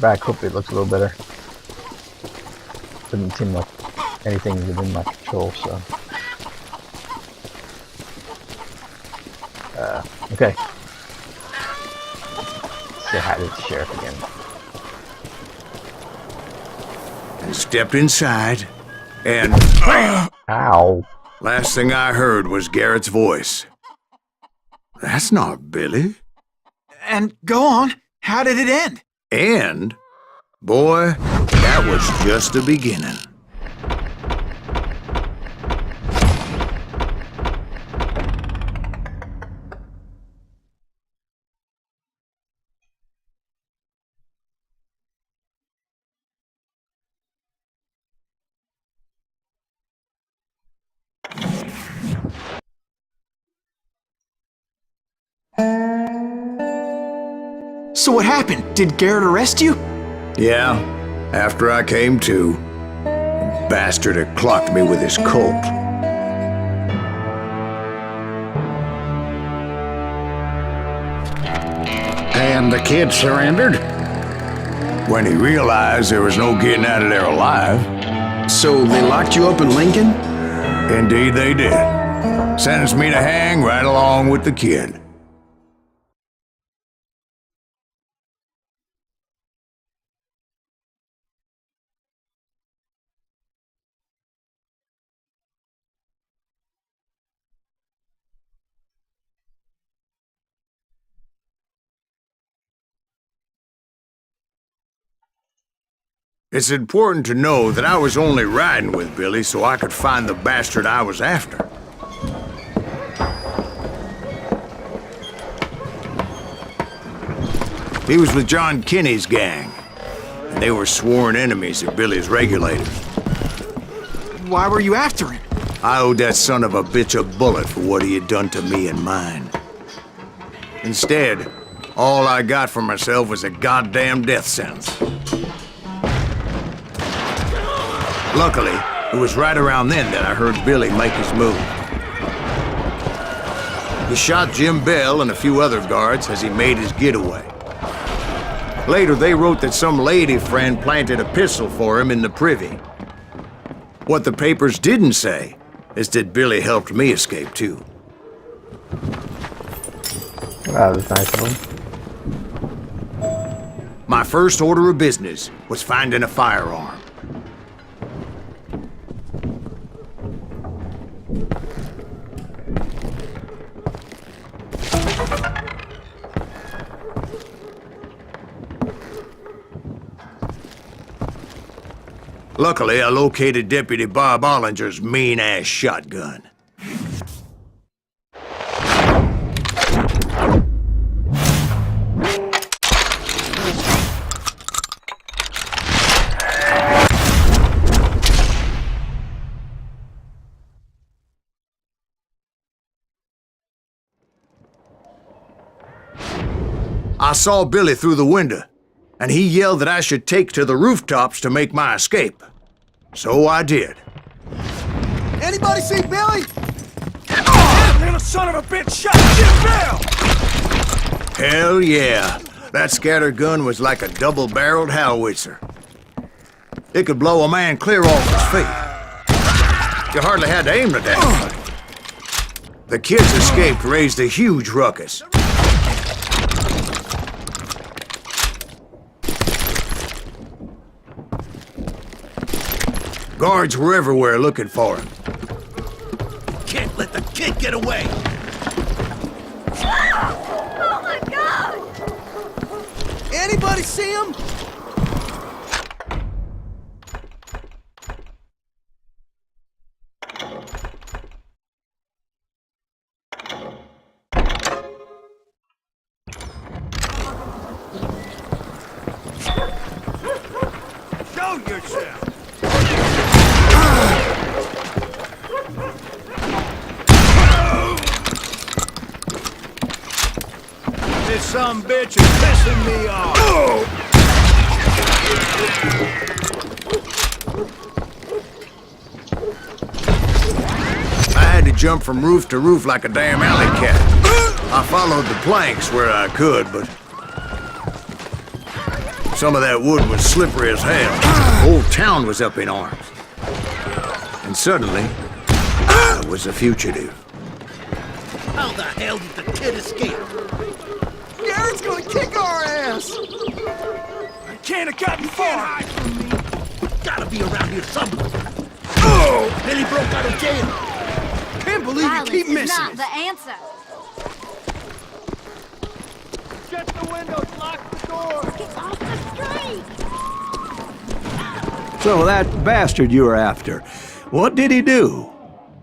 back. Hope it looks a little better. Doesn't seem like anything within my control, so. Okay. Say hi to the sheriff again. I stepped inside, and... Ow. Last thing I heard was Garrett's voice. That's not Billy. And go on. How did it end? And, boy, that was just the beginning. So what happened? Did Garrett arrest you? Yeah, after I came to, the bastard had clocked me with his Colt. And the kid surrendered? When he realized there was no getting out of there alive. So they locked you up in Lincoln? Indeed they did. Sentenced me to hang right along with the kid. It's important to know that I was only riding with Billy so I could find the bastard I was after. He was with John Kinney's gang, and they were sworn enemies of Billy's regulators. Why were you after him? I owed that son of a bitch a bullet for what he had done to me and mine. Instead, all I got for myself was a goddamn death sentence. Luckily, it was right around then that I heard Billy make his move. He shot Jim Bell and a few other guards as he made his getaway. Later, they wrote that some lady friend planted a pistol for him in the privy. What the papers didn't say is that Billy helped me escape, too. That was nice of him. My first order of business was finding a firearm. Luckily, I located Deputy Bob Ollinger's mean-ass shotgun. I saw Billy through the window, and he yelled that I should take to the rooftops to make my escape. So I did. Anybody see Billy? Oh, little son of a bitch shot Jim Bell! Hell yeah. That scatter gun was like a double-barreled howitzer. It could blow a man clear off his feet. You hardly had to aim the damn thing. The kids escaped raised a huge ruckus. Guards were everywhere looking for him. Can't let the kid get away! Oh my God! Anybody see him? Show yourself! This some bitch is pissing me off. I had to jump from roof to roof like a damn alley cat. I followed the planks where I could, but Some of that wood was slippery as hell. The whole town was up in arms. And suddenly, I was a fugitive. How the hell did the kid escape? Garrett's gonna kick our ass! I can't have gotten far! Gotta be around here somewhere. Oh! Billy broke out of jail. Can't believe you Violence keep is missing not it. the answer. Shut the windows, lock the door! Get off the street! So that bastard you were after, what did he do?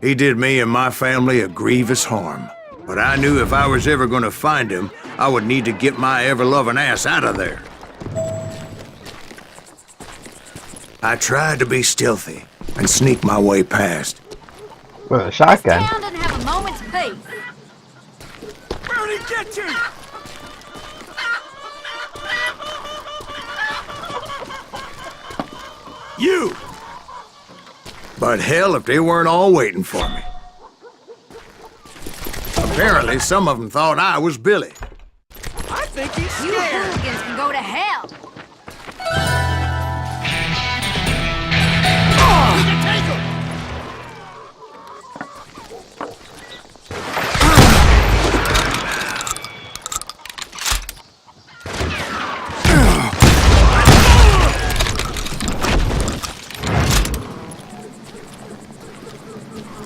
He did me and my family a grievous harm. But I knew if I was ever gonna find him, I would need to get my ever-loving ass out of there. I tried to be stealthy and sneak my way past. With a shotgun. Down and have a moment's peace. Where'd he get you? You! But hell if they weren't all waiting for me. Apparently, some of them thought I was Billy. I think he's You scared. hooligans can go to hell.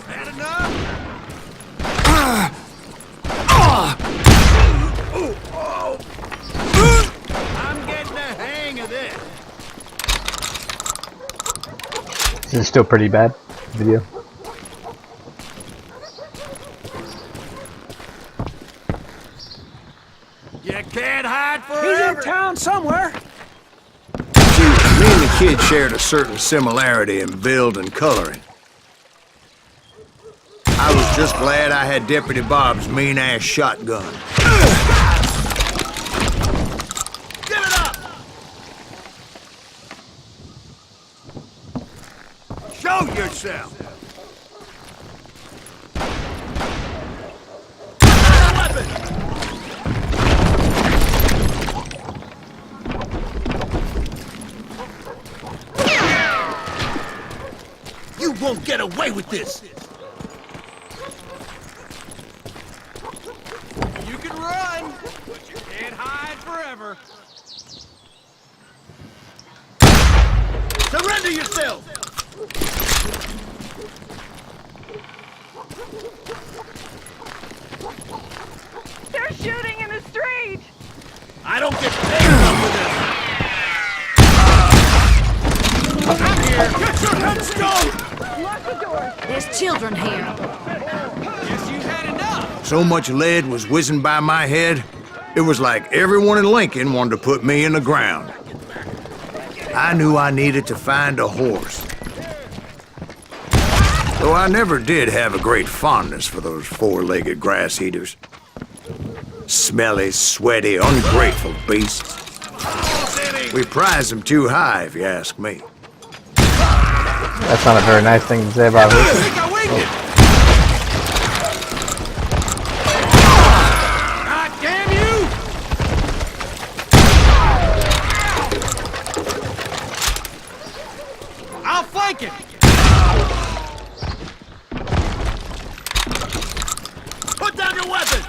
Had enough? I'm getting the hang of this. This is still pretty bad video. You can't hide forever. He's in town somewhere. See, me and the kid shared a certain similarity in build and coloring. I was just glad I had Deputy Bob's mean-ass shotgun. Give it up! Show yourself. You won't get away with this! You can run, but you can't hide forever. Surrender yourself! They're shooting in the street. I don't get paid enough for this! I'm here. Get your headstone! Lock the door. There's children here. Guess you've had enough. So much lead was whizzing by my head, it was like everyone in Lincoln wanted to put me in the ground. I knew I needed to find a horse. Though I never did have a great fondness for those four-legged grass eaters. Smelly, sweaty, ungrateful beasts. We prize them too high, if you ask me. That's not a very nice thing to say about I horses. think I winged it. God damn you! I'll flank him. Put down your weapon!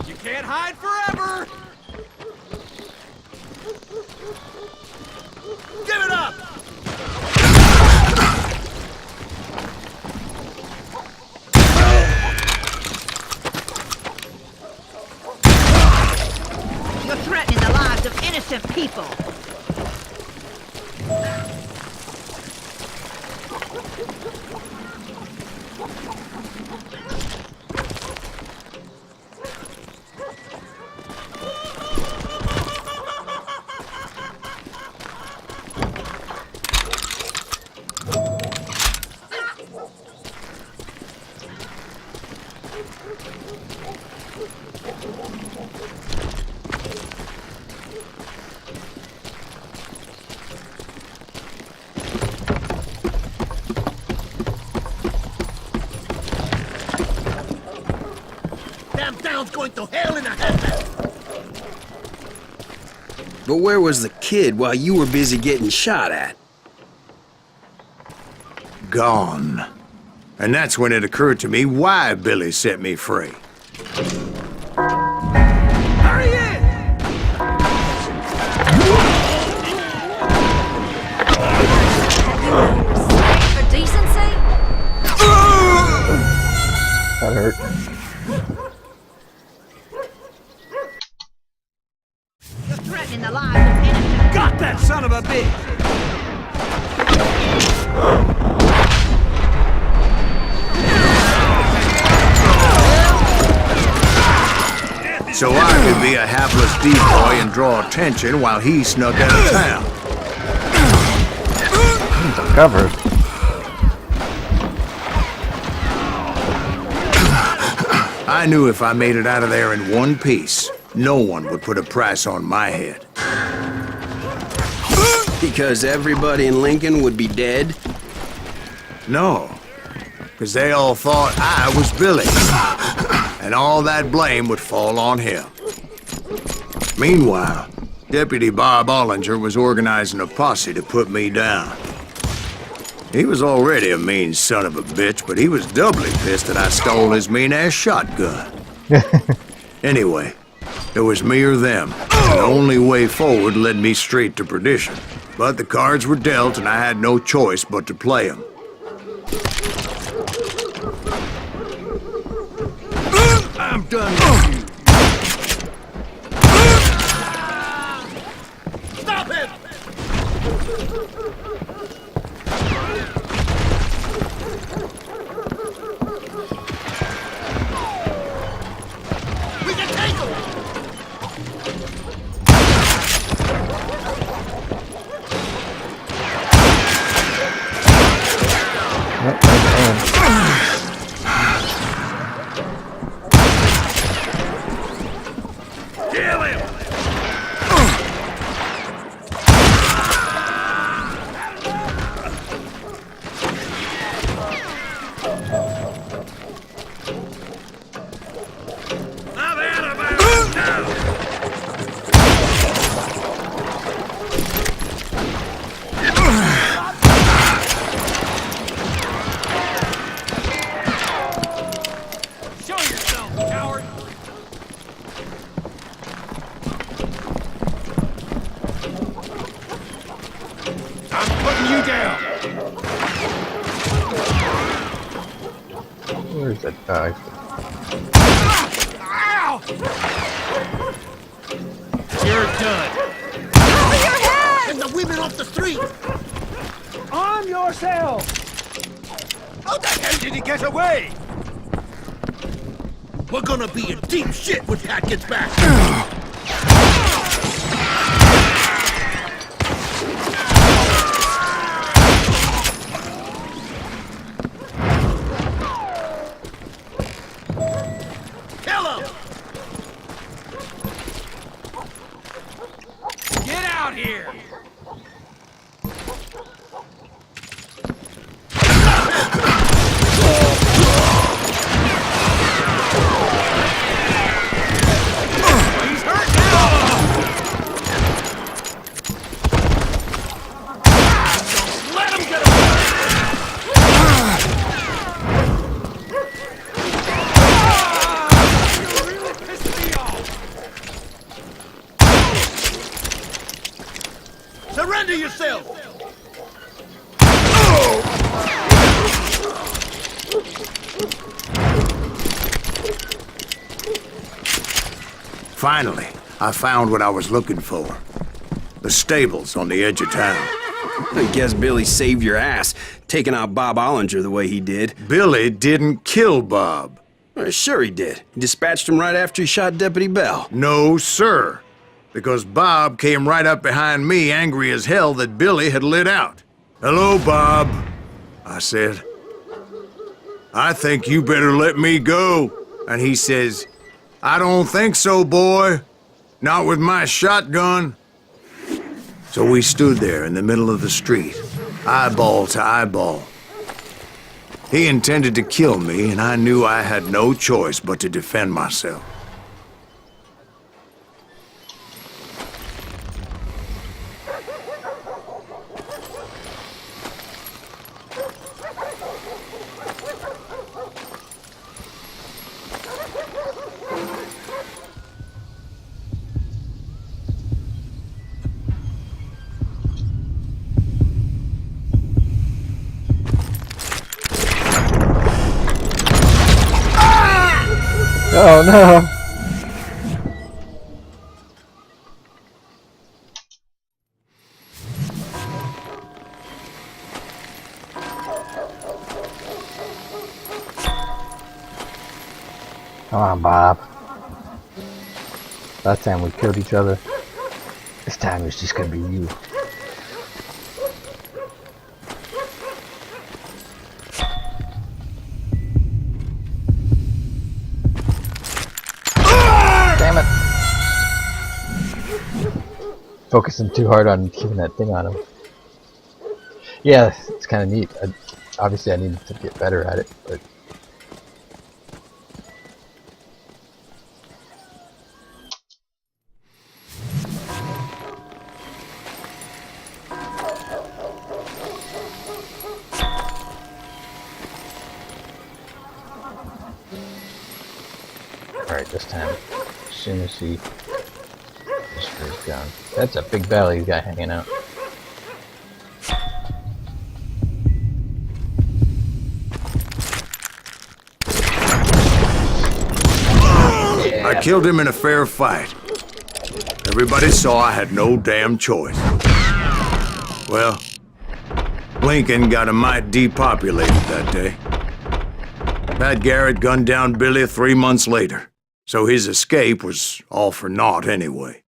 You can't hide forever. Give it up! You're threatening the lives of innocent people. Damn town's going to hell in a handbasket! But where was the kid while you were busy getting shot at? Gone. And that's when it occurred to me why Billy set me free. Hurry in! For decency? That hurt. You're threatening the lives of innocent. Got that son of a bitch! So I could be a hapless decoy and draw attention while he snuck out of town. Some covers. I knew if I made it out of there in one piece, no one would put a price on my head. Because everybody in Lincoln would be dead? No, because they all thought I was Billy, and all that blame would fall on him. Meanwhile, Deputy Bob Ollinger was organizing a posse to put me down. He was already a mean son of a bitch, but he was doubly pissed that I stole his mean-ass shotgun. Anyway, it was me or them, and the only way forward led me straight to perdition. But the cards were dealt, and I had no choice but to play them. I'm done with you. Stop him! We can take him! Yep, there's the end. Kill him! I'm out of bounds now! Show yourself, coward! I'm putting you down! Where's that guy? Ow! You're done! Get the women off the street! Arm yourself! How the hell did he get away? We're gonna be in deep shit when Pat gets back! Kill him! Get out here! He's hurt now! Don't let him get away! You're really pissing me off! Surrender yourself! Finally, I found what I was looking for. The stables on the edge of town. I guess Billy saved your ass, taking out Bob Ollinger the way he did. Billy didn't kill Bob. Sure he did. He dispatched him right after he shot Deputy Bell. No, sir. Because Bob came right up behind me, angry as hell that Billy had lit out. "Hello, Bob," I said. "I think you better let me go." And he says, "I don't think so, boy. Not with my shotgun." So we stood there in the middle of the street, eyeball to eyeball. He intended to kill me, and I knew I had no choice but to defend myself. Oh no! Come on, Bob. Last time we killed each other. This time it's just gonna be you. Damn it! Focusing too hard on keeping that thing on him. Yeah, it's kind of neat. Obviously, I need to get better at it, but. Alright, this time, as soon as he is first gone. That's a big belly he's got hanging out. Yeah. I killed him in a fair fight. Everybody saw I had no damn choice. Well, Lincoln got a mite depopulated that day. Pat Garrett gunned down Billy 3 months later, so his escape was all for naught anyway.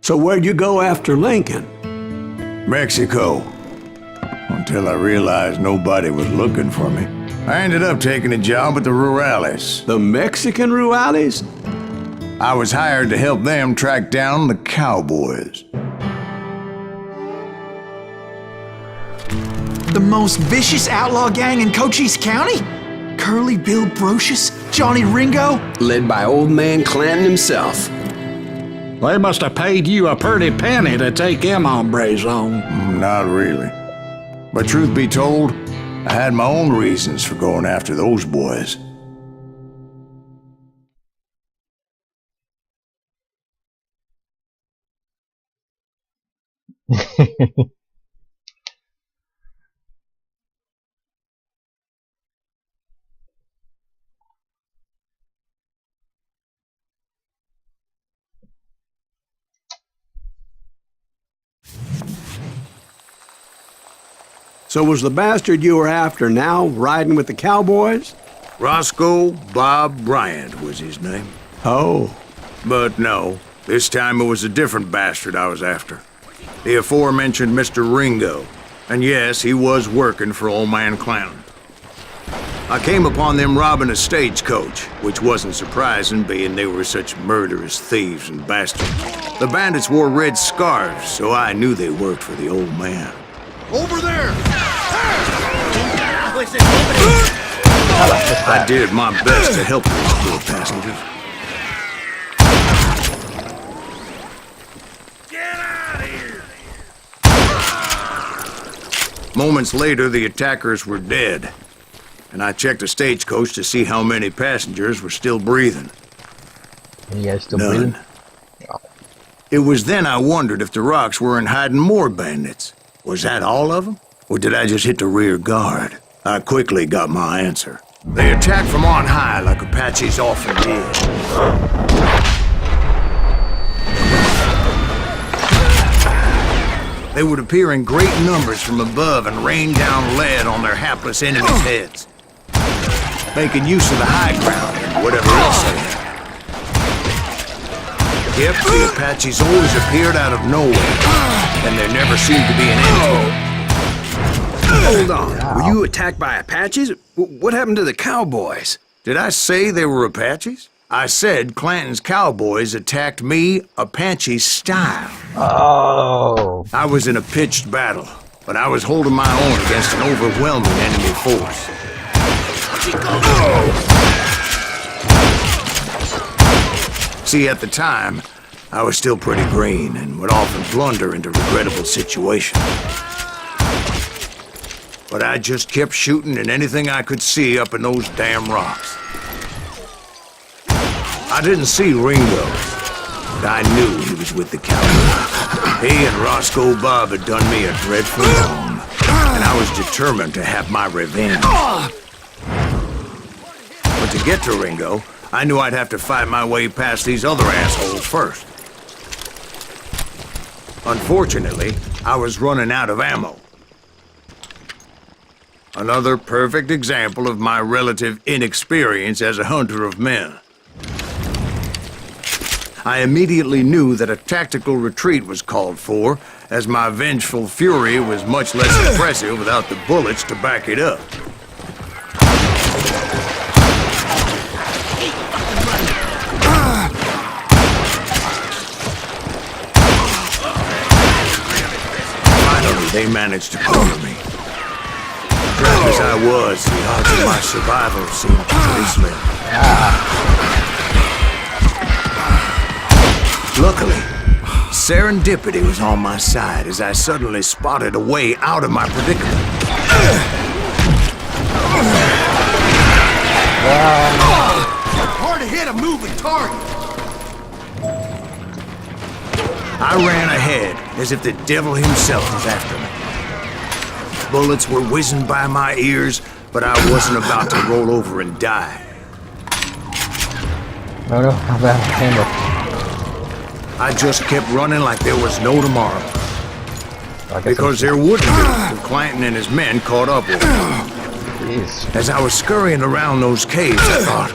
So where'd you go after Lincoln? Mexico. Until I realized nobody was looking for me. I ended up taking a job at the Rurales. The Mexican Rurales? I was hired to help them track down the cowboys. The most vicious outlaw gang in Cochise County? Curly Bill Brocious? Johnny Ringo? Led by old man Clanton himself. They must have paid you a pretty penny to take them hombres on. Not really. But truth be told, I had my own reasons for going after those boys. So was the bastard you were after now riding with the cowboys? Roscoe Bob Bryant was his name. Oh. But no, this time it was a different bastard I was after. The aforementioned Mr. Ringo. And yes, he was working for old man Clanton. I came upon them robbing a stagecoach, which wasn't surprising, being they were such murderous thieves and bastards. The bandits wore red scarves, so I knew they worked for the old man. Over there! I did my best to help those poor passengers. Get out of here! Moments later, the attackers were dead, and I checked the stagecoach to see how many passengers were still breathing. And you guys still None. breathing? It was then I wondered if the rocks weren't hiding more bandits. Was that all of them? Or did I just hit the rear guard? I quickly got my answer. They attacked from on high like Apaches often did. They would appear in great numbers from above and rain down lead on their hapless enemies' heads, making use of the high ground and whatever else they had. Yep, the Apaches always appeared out of nowhere, and there never seemed to be an end to them. Hold on. Were you attacked by Apaches? What happened to the cowboys? Did I say they were Apaches? I said Clanton's cowboys attacked me Apache style. Oh. I was in a pitched battle, but I was holding my own against an overwhelming enemy force. See, at the time, I was still pretty green and would often blunder into regrettable situations. But I just kept shooting at anything I could see up in those damn rocks. I didn't see Ringo, but I knew he was with the cowboys. He and Roscoe Bob had done me a dreadful wrong, and I was determined to have my revenge. But to get to Ringo, I knew I'd have to fight my way past these other assholes first. Unfortunately, I was running out of ammo. Another perfect example of my relative inexperience as a hunter of men. I immediately knew that a tactical retreat was called for, as my vengeful fury was much less impressive without the bullets to back it up. Finally, they managed to corner me. Trapped as I was, the odds of my survival seemed pretty slim. Luckily, serendipity was on my side as I suddenly spotted a way out of my predicament. Hard to hit a moving target. I ran ahead as if the devil himself was after me. Bullets were whizzing by my ears, but I wasn't about to roll over and die. Oh no, how bad a handle. I just kept running like there was no tomorrow. Because there wouldn't be if Clanton and his men caught up with me. Jeez. As I was scurrying around those caves, I thought,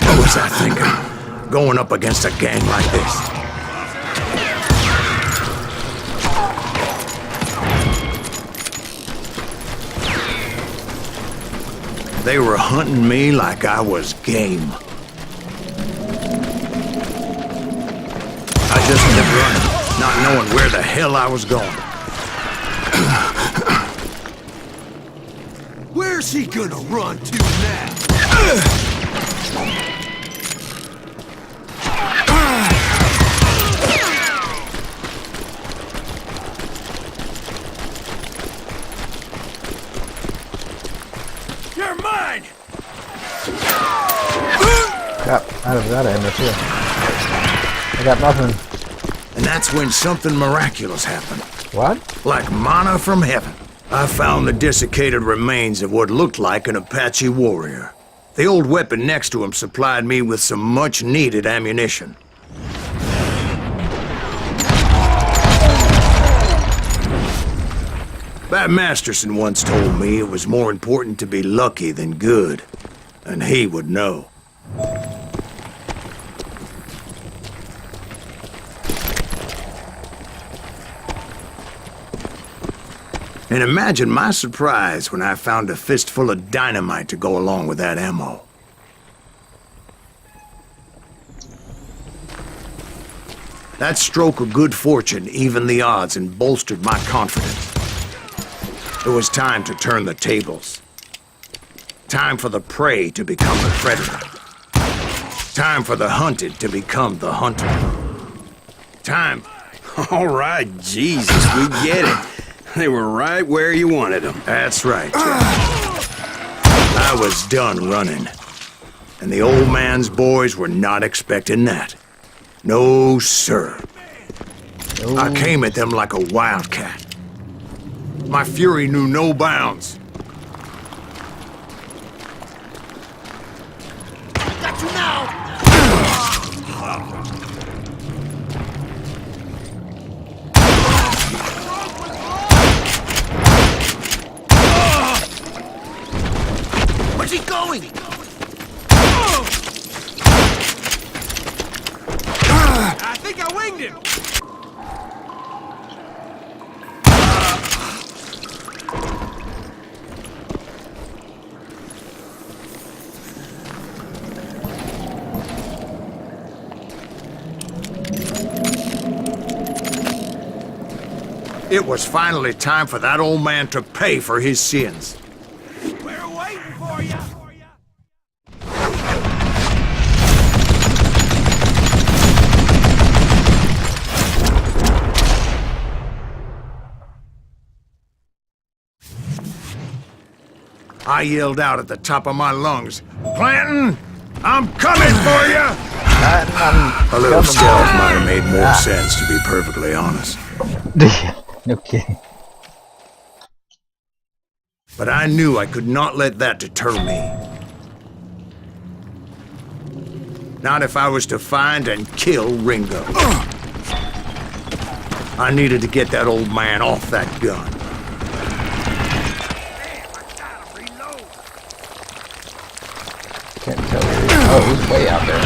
what was I thinking? Going up against a gang like this? They were hunting me like I was game. I just kept running, not knowing where the hell I was going. Where's he gonna run to now? You're mine! Crap, out of that ammo too. I got nothing. And that's when something miraculous happened. What? Like manna from heaven. I found the desiccated remains of what looked like an Apache warrior. The old weapon next to him supplied me with some much-needed ammunition. Bat Masterson once told me it was more important to be lucky than good, and he would know. And imagine my surprise when I found a fistful of dynamite to go along with that ammo. That stroke of good fortune evened the odds and bolstered my confidence. It was time to turn the tables. Time for the prey to become the predator. Time for the hunted to become the hunter. Time... All right, Jesus, we get it. They were right where you wanted them. That's right, Jack. I was done running. And the old man's boys were not expecting that. No, sir. No. I came at them like a wildcat. My fury knew no bounds. Got you now! Where's he going? I think I winged him! It was finally time for that old man to pay for his sins. We're waiting for you. I yelled out at the top of my lungs, "Clanton, I'm coming for you!" A little stealth might have made more sense, to be perfectly honest. No kidding. But I knew I could not let that deter me. Not if I was to find and kill Ringo. I needed to get that old man off that gun. Can't tell where he is. Oh, he's way out there.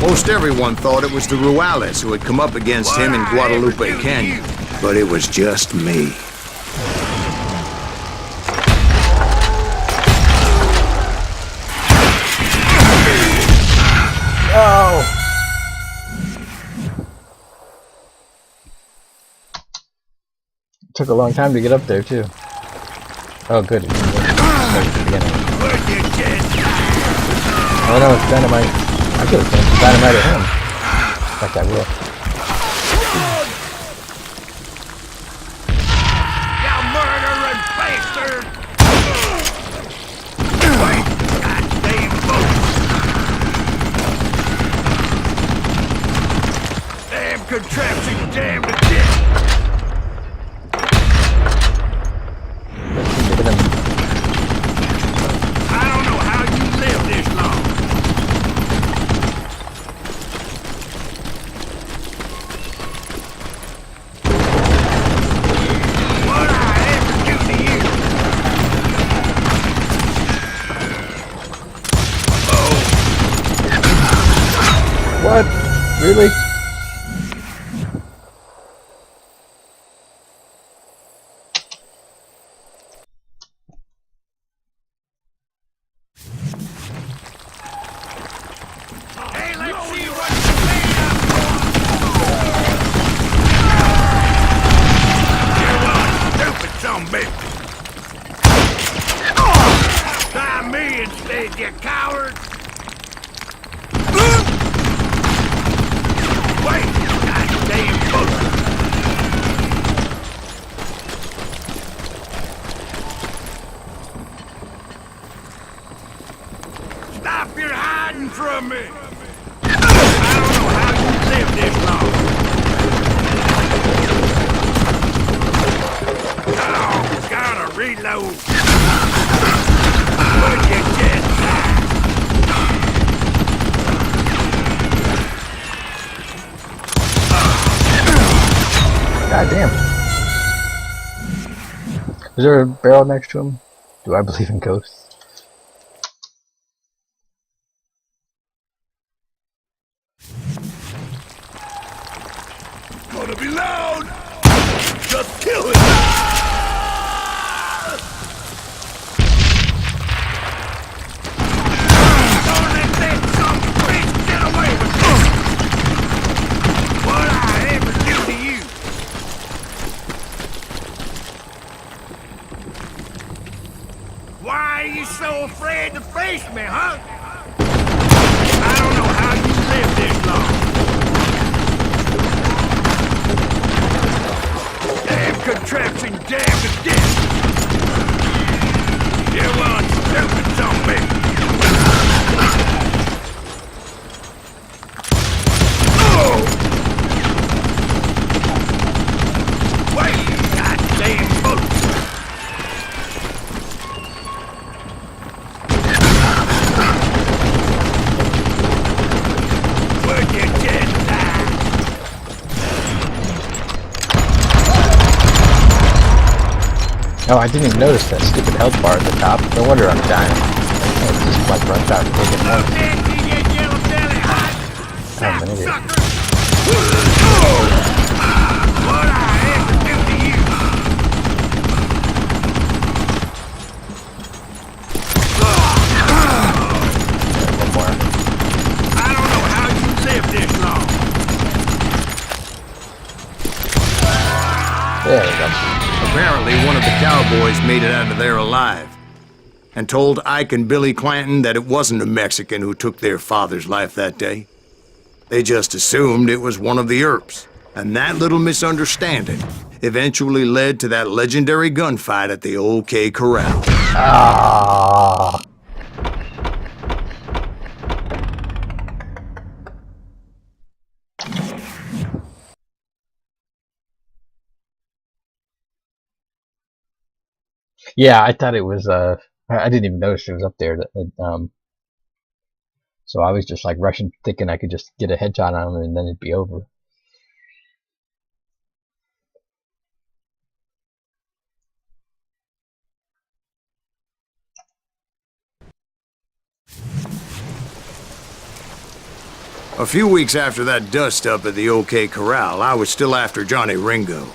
Most everyone thought it was the Juarez who had come up against him in Guadalupe Canyon, but it was just me. Oh! Took a long time to get up there, too. Oh, good. Oh no, it's dynamite. I could have thrown dynamite at him. Like I will. You murdering bastard! Wait, goddamn boat! Damn contraption, damn the dick! I don't know how you live this long. What? Really? Hey, let's see what you're made of! You want stupid zombie! Try me instead, you coward! Wait, goddamn boat! Stop your hiding from me! I don't know how you live this long. Oh, gotta reload. Would you just die? God damn. Is there a barrel next to him? Do I believe in ghosts? Why are you so afraid to face me, huh? I don't know how you lived this long. Damn contraption, damn the dick. You're one stupid zombie. Oh! Wait, goddamn bullets. Oh, I didn't even notice that stupid health bar at the top. No wonder I'm dying. It's just like runs out and taking one. I'm an idiot. What I ever do to you? One more. I don't know how you lived this long. There we go. Apparently, one of the cowboys made it out of there alive and told Ike and Billy Clanton that it wasn't a Mexican who took their father's life that day. They just assumed it was one of the Earps, and that little misunderstanding eventually led to that legendary gunfight at the OK Corral. Ah. Yeah, I thought it was, I didn't even notice it was up there. So I was just like rushing, thinking I could just get a headshot on him and then it'd be over. A few weeks after that dust-up at the OK Corral, I was still after Johnny Ringo.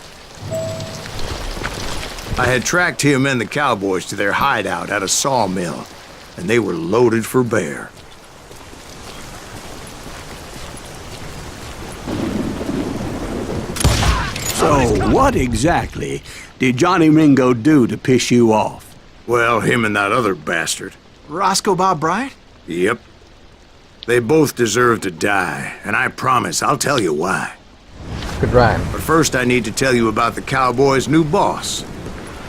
I had tracked him and the cowboys to their hideout at a sawmill, and they were loaded for bear. So, what exactly did Johnny Ringo do to piss you off? Well, him and that other bastard. Roscoe Bob Bryant? Yep. They both deserve to die, and I promise I'll tell you why. Good rhyme. But first I need to tell you about the cowboys' new boss,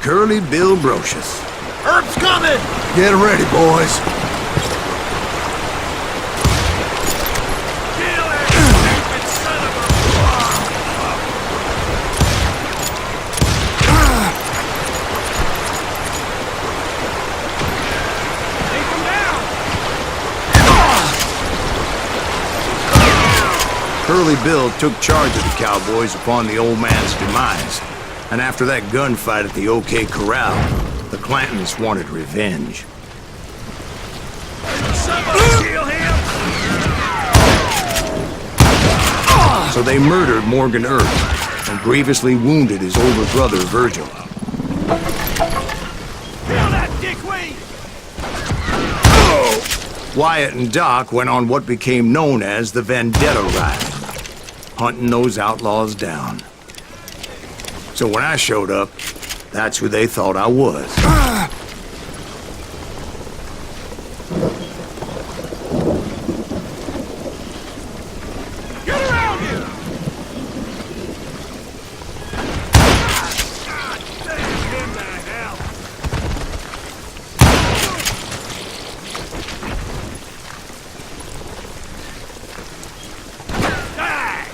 Curly Bill Brocious. Herb's coming! Get ready, boys. Kill that stupid son of Take him down! Curly Bill took charge of the cowboys upon the old man's demise. And after that gunfight at the OK Corral, the Clantons wanted revenge. Somebody kill him! So they murdered Morgan Earp and grievously wounded his older brother, Virgil. Kill that dickweed! Wyatt and Doc went on what became known as the Vendetta Ride, hunting those outlaws down. So when I showed up, that's who they thought I was. Get around here! God damn him to hell! Die!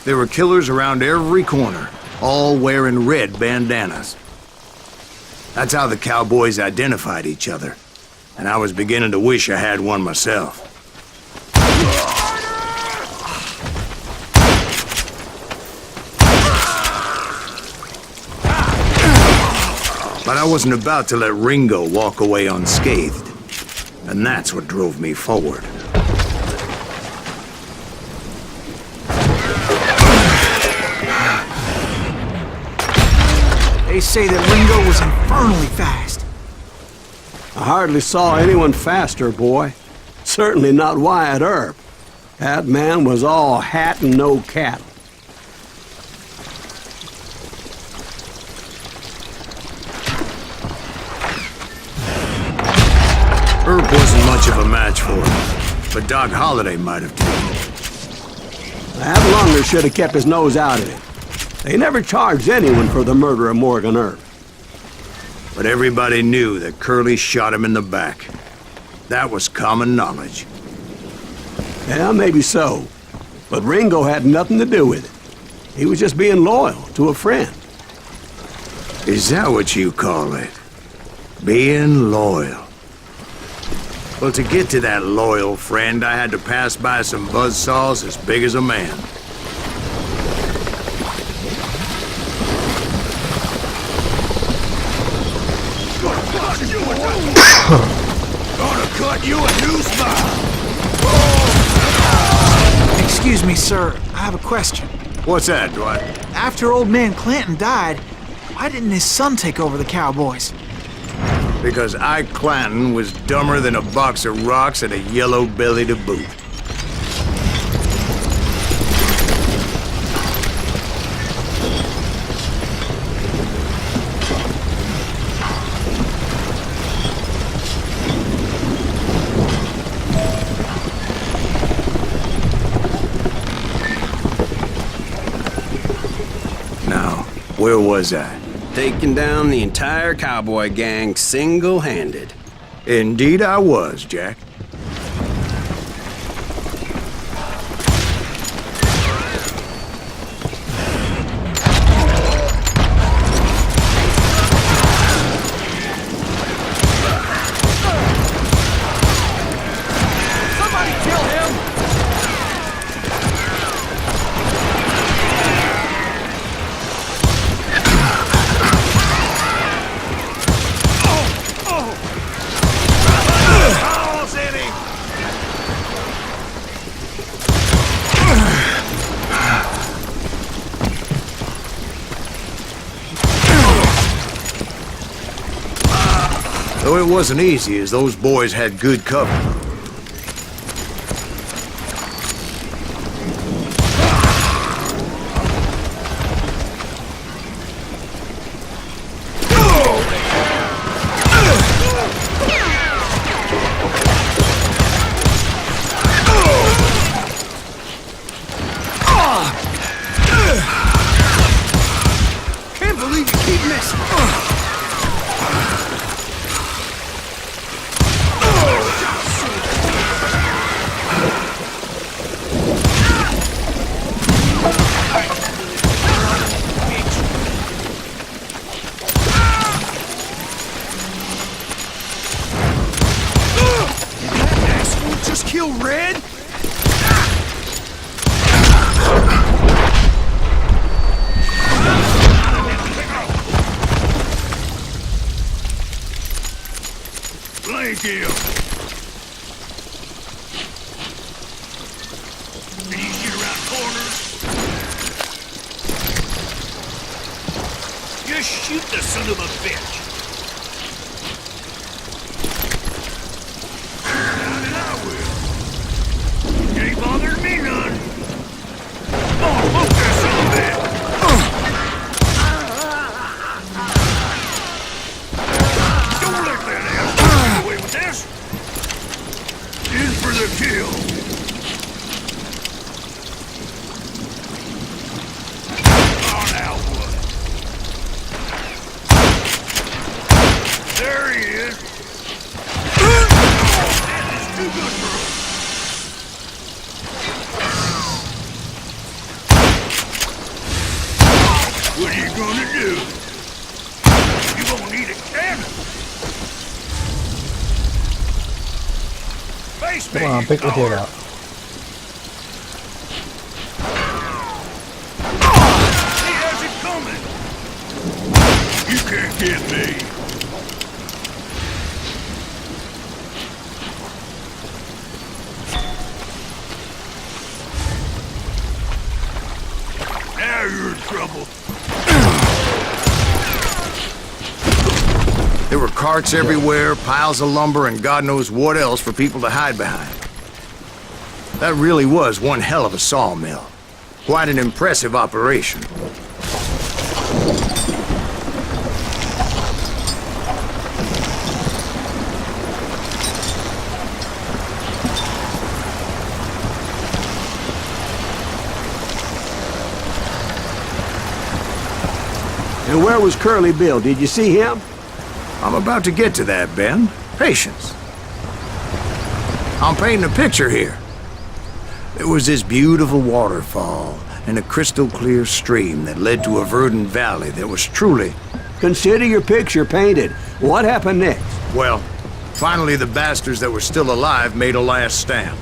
There were killers around every corner, all wearing red bandanas. That's how the cowboys identified each other. and I was beginning to wish I had one myself. But I wasn't about to let Ringo walk away unscathed, and that's what drove me forward. They say that Ringo was infernally fast. I hardly saw anyone faster, boy. Certainly not Wyatt Earp. That man was all hat and no cattle. Earp wasn't much of a match for him, but Doc Holliday might have taken. That Lunger should have kept his nose out of it. They never charged anyone for the murder of Morgan Earp. But everybody knew that Curly shot him in the back. That was common knowledge. Yeah, maybe so. But Ringo had nothing to do with it. He was just being loyal to a friend. Is that what you call it? Being loyal? Well, to get to that loyal friend, I had to pass by some buzzsaws as big as a man. Gonna cut you a new smile. Excuse me, sir. I have a question. What's that, Dwight? After old man Clanton died, why didn't his son take over the Cowboys? Because Ike Clanton was dumber than a box of rocks and a yellow belly to boot. Now, where was I? Taking down the entire cowboy gang single-handed. Indeed I was, Jack. Somebody kill him! Though it wasn't easy, as those boys had good cover. Can't believe you keep missing. Just kill Red? Blank him! Can you shoot around corners? Just shoot the son of a bitch! Ain't bothering me none. Oh, look that son of a bitch! Don't let that ass get away with this. In for the kill. Oh, now what? There he is. That is too good for him. What are you gonna do? You gonna need a cannon? Face me! Come on, pick the kid out. He has it coming! You can't get me! Now you're in trouble. There were carts everywhere, piles of lumber, and God knows what else for people to hide behind. That really was one hell of a sawmill. Quite an impressive operation. And where was Curly Bill? Did you see him? I'm about to get to that, Ben. Patience. I'm painting a picture here. There was this beautiful waterfall and a crystal clear stream that led to a verdant valley that was truly... Consider your picture painted. What happened next? Well, finally the bastards that were still alive made a last stand.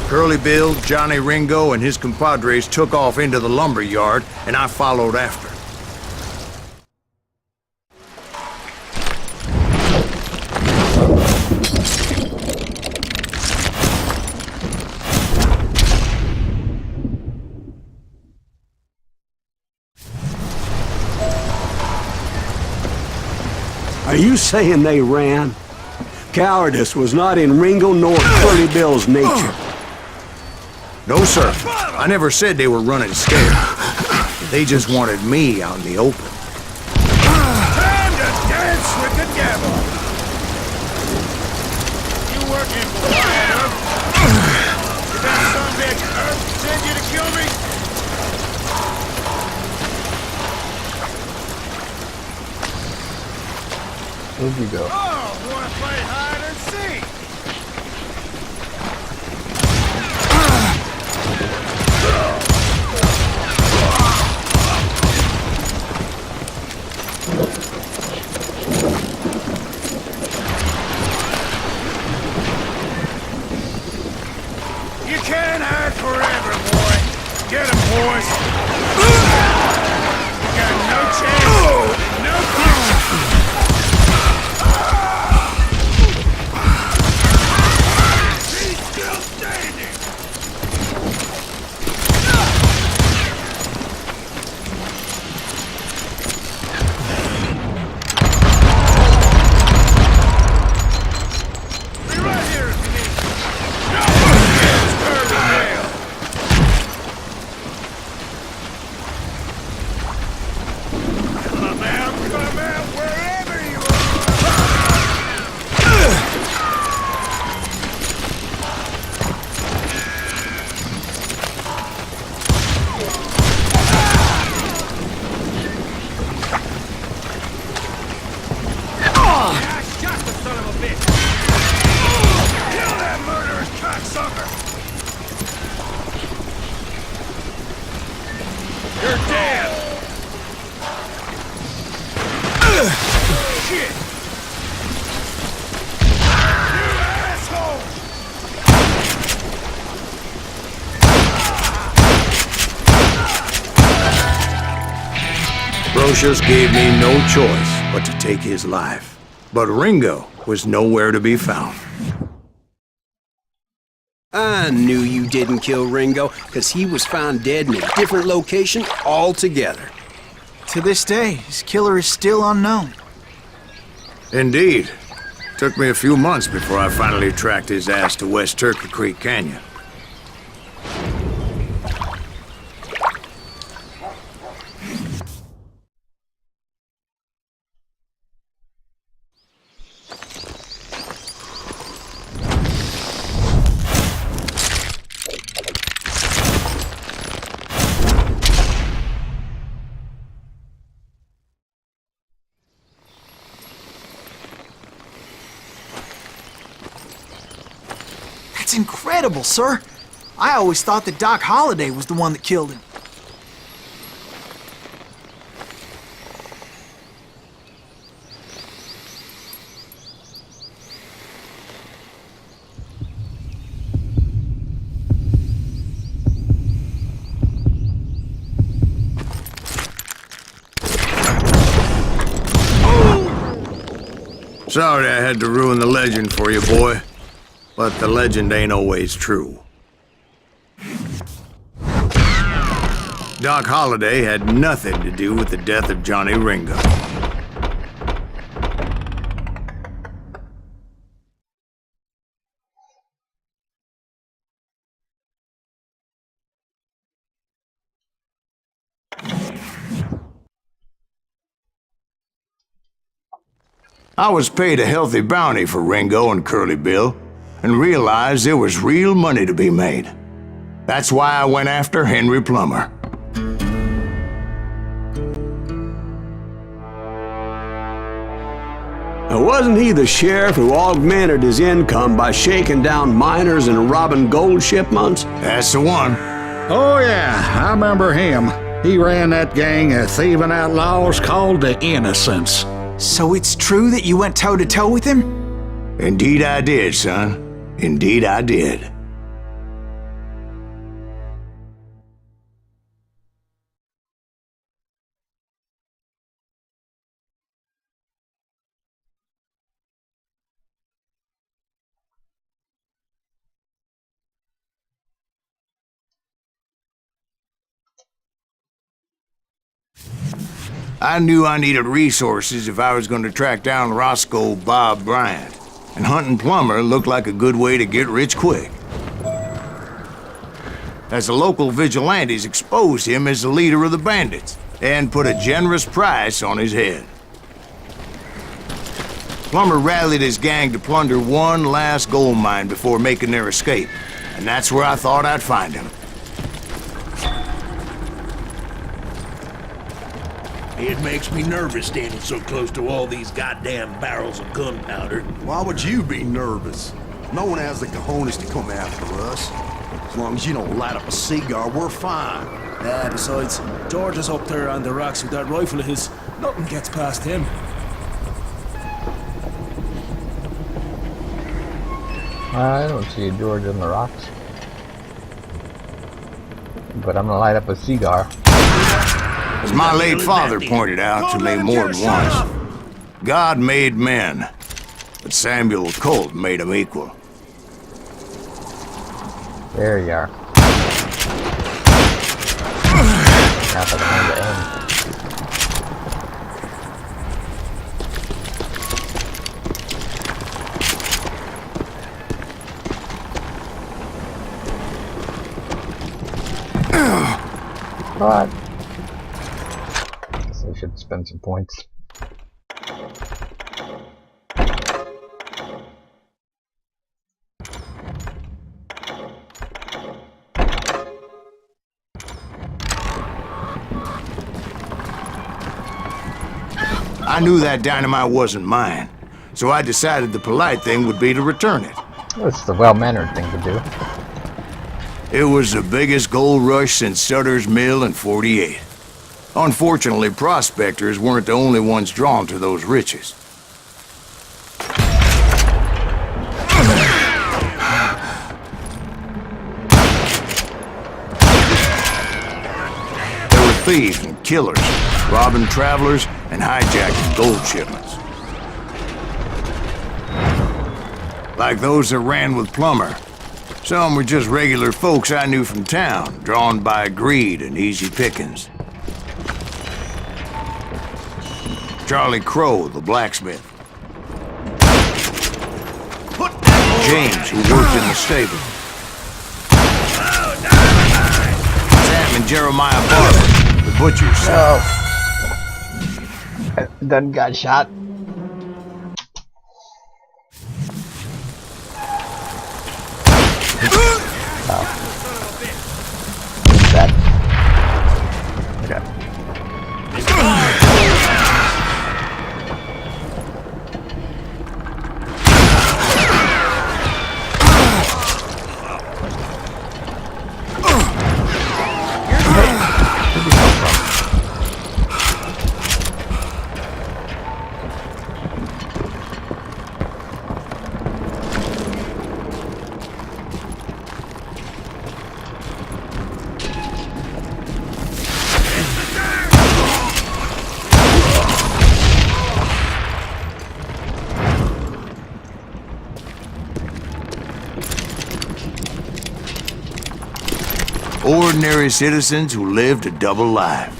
Curly Bill, Johnny Ringo, and his compadres took off into the lumber yard, and I followed after. Are you saying they ran? Cowardice was not in Ringo nor Curly Bill's nature. No, sir. I never said they were running scared. They just wanted me out in the open. Time to dance with the devil! You working for Wyatt Earp? Did that son bitch Earp send you to kill me? Where'd you go? Oh, wanna play hide and seek? You can't hide forever, boy. Get him, boys. You got no chance, no future. He's still standing. Be right here if you need me. No one gets Curly Bill. Come out, wherever you are. I shot the son of a bitch. Kill that murderous cocksucker. You're dead. Shit! You asshole! Brocious gave me no choice but to take his life. But Ringo was nowhere to be found. I knew you didn't kill Ringo, because he was found dead in a different location altogether. To this day, his killer is still unknown. Indeed. Took me a few months before I finally tracked his ass to West Turkey Creek Canyon. That's incredible, sir. I always thought that Doc Holliday was the one that killed him. Sorry I had to ruin the legend for you, boy. But the legend ain't always true. Doc Holliday had nothing to do with the death of Johnny Ringo. I was paid a healthy bounty for Ringo and Curly Bill, and realized there was real money to be made. That's why I went after Henry Plummer. Now, wasn't he the sheriff who augmented his income by shaking down miners and robbing gold shipments? That's the one. Oh, yeah, I remember him. He ran that gang of thieving outlaws called the Innocents. So it's true that you went toe-to-toe with him? Indeed I did, son. Indeed I did. I knew I needed resources if I was going to track down Roscoe Bob Bryant, and hunting Plummer looked like a good way to get rich quick. As the local vigilantes exposed him as the leader of the bandits, and put a generous price on his head. Plummer rallied his gang to plunder one last gold mine before making their escape, and that's where I thought I'd find him. It makes me nervous standing so close to all these goddamn barrels of gunpowder. Why would you be nervous? No one has the cojones to come after us. As long as you don't light up a cigar, we're fine. Yeah, besides, George is up there on the rocks with that rifle of his. Nothing gets past him. I don't see a George on the rocks. But I'm gonna light up a cigar. As my late father pointed out to me more than once, God made men, but Samuel Colt made them equal. There you are. Now for the hand to end. What? Guess I should spend some points. I knew that dynamite wasn't mine, so I decided the polite thing would be to return it. It's the well-mannered thing to do. It was the biggest gold rush since Sutter's Mill in '48. Unfortunately, prospectors weren't the only ones drawn to those riches. There were thieves and killers, robbing travelers and hijacking gold shipments. Like those that ran with Plummer. Some were just regular folks I knew from town, drawn by greed and easy pickings. Charlie Crow, the blacksmith. James, who worked in the stable. Sam and Jeremiah Barber, the butcher's son. Oh. Done got shot. That. Okay. Ordinary citizens who lived a double life.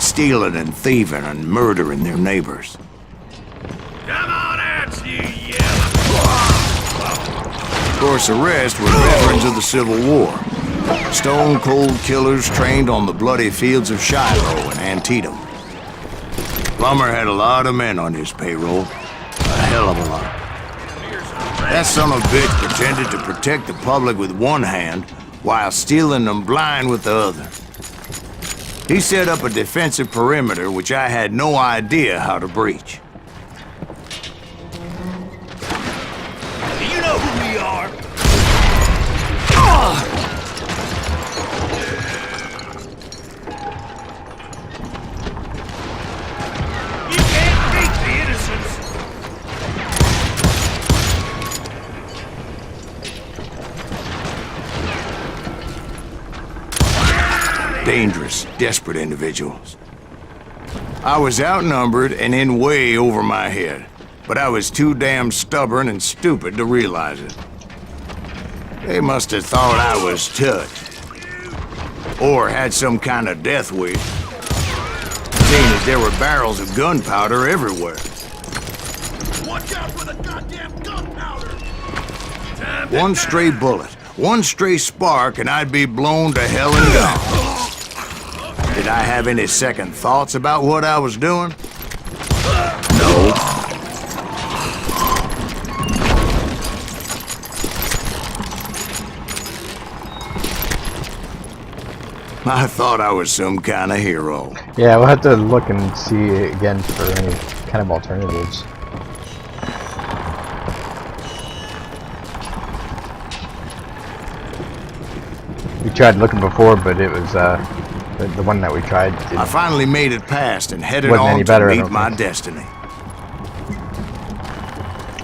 Stealing and thieving and murdering their neighbors. Come on out, you yellow! Of course, the rest were veterans of the Civil War. Stone-cold killers trained on the bloody fields of Shiloh and Antietam. Plummer had a lot of men on his payroll. A hell of a lot. That son of a bitch pretended to protect the public with one hand while stealing them blind with the other. He set up a defensive perimeter which I had no idea how to breach. Do you know who we are? You can't beat the innocents! Dangerous, desperate individuals. I was outnumbered and in way over my head, but I was too damn stubborn and stupid to realize it. They must have thought I was touched. Or had some kind of death wish. Seeing as there were barrels of gunpowder everywhere. Watch out for the goddamn gunpowder! One stray bullet, one stray spark, and I'd be blown to hell and gone. Did I have any second thoughts about what I was doing? No. I thought I was some kind of hero. Yeah, we'll have to look and see again for any kind of alternatives. We tried looking before, but it was the one that we tried. I finally made it past and headed Wasn't on any better, to I meet don't my think. destiny.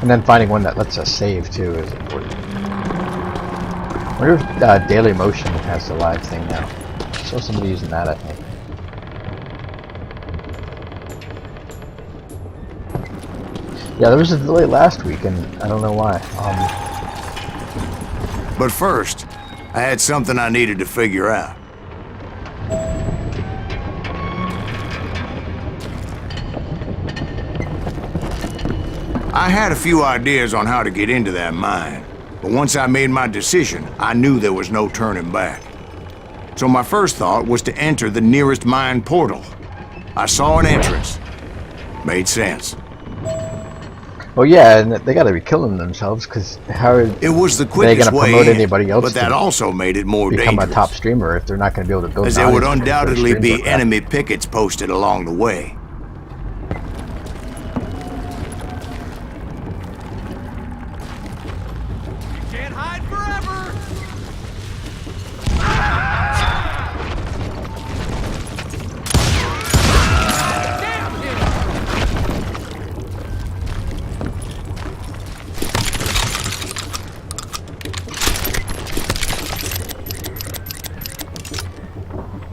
And then finding one that lets us save too is important. I wonder if Daily Motion has the live thing now. I saw somebody using that, I think. Yeah, there was a delay last week, and I don't know why. But first, I had something I needed to figure out. I had a few ideas on how to get into that mine, but once I made my decision, I knew there was no turning back. So my first thought was to enter the nearest mine portal. I saw an entrance. Made sense. Well, yeah, and they gotta be killing themselves, because how are It was the they quickest gonna way promote in, anybody else but that to also made it more become dangerous. a top streamer if they're not gonna be able to build As there would bodies for undoubtedly streams be like that? enemy pickets posted along the way. Can't hide forever!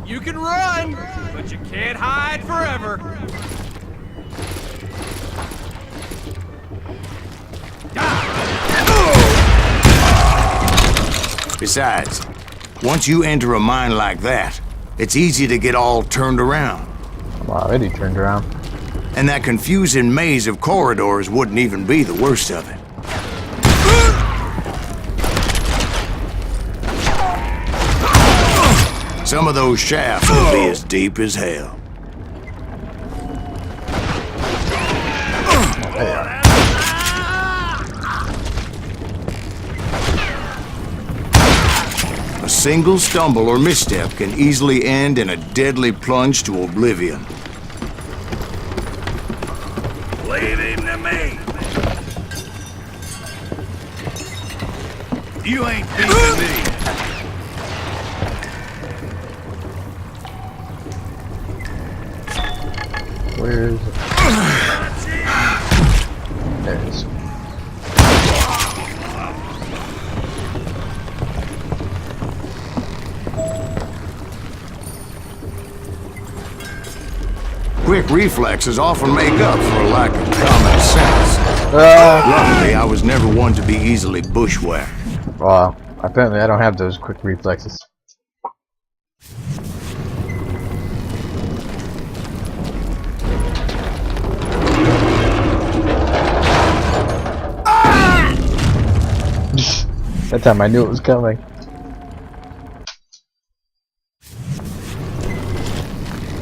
You can run, but you can't hide forever. Besides, once you enter a mine like that, it's easy to get all turned around. I'm already turned around. And that confusing maze of corridors wouldn't even be the worst of it. Some of those shafts will be as deep as hell. A single stumble or misstep can easily end in a deadly plunge to oblivion. Leave him to me! You ain't beating me! Where is it? There it is. Quick reflexes often make up for a lack of common sense. Luckily, I was never one to be easily bushwhacked. Well, Apparently I don't have those quick reflexes. That time I knew it was coming.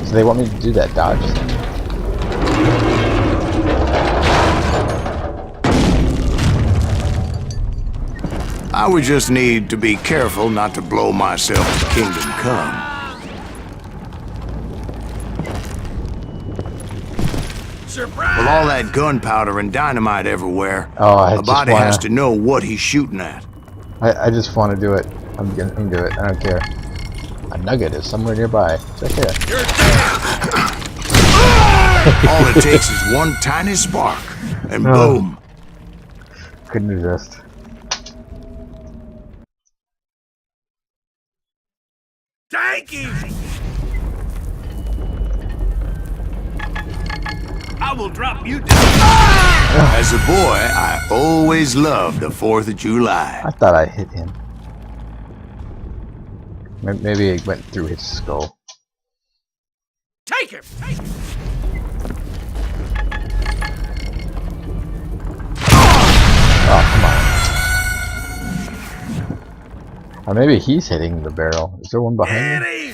So they want me to do that dodge thing. I would just need to be careful not to blow myself to Kingdom Come. With all that gunpowder and dynamite everywhere, a body has to know what he's shooting at. I just want to do it. I'm gonna do it. I don't care. A nugget is somewhere nearby. It's right there. All it takes is one tiny spark, and boom. Couldn't resist. Thank you! I will drop you down. As a boy, I always loved the 4th of July. I thought I hit him. Maybe it went through his skull. Take him! Take him! Oh, come on. Or maybe he's hitting the barrel. Is there one behind me?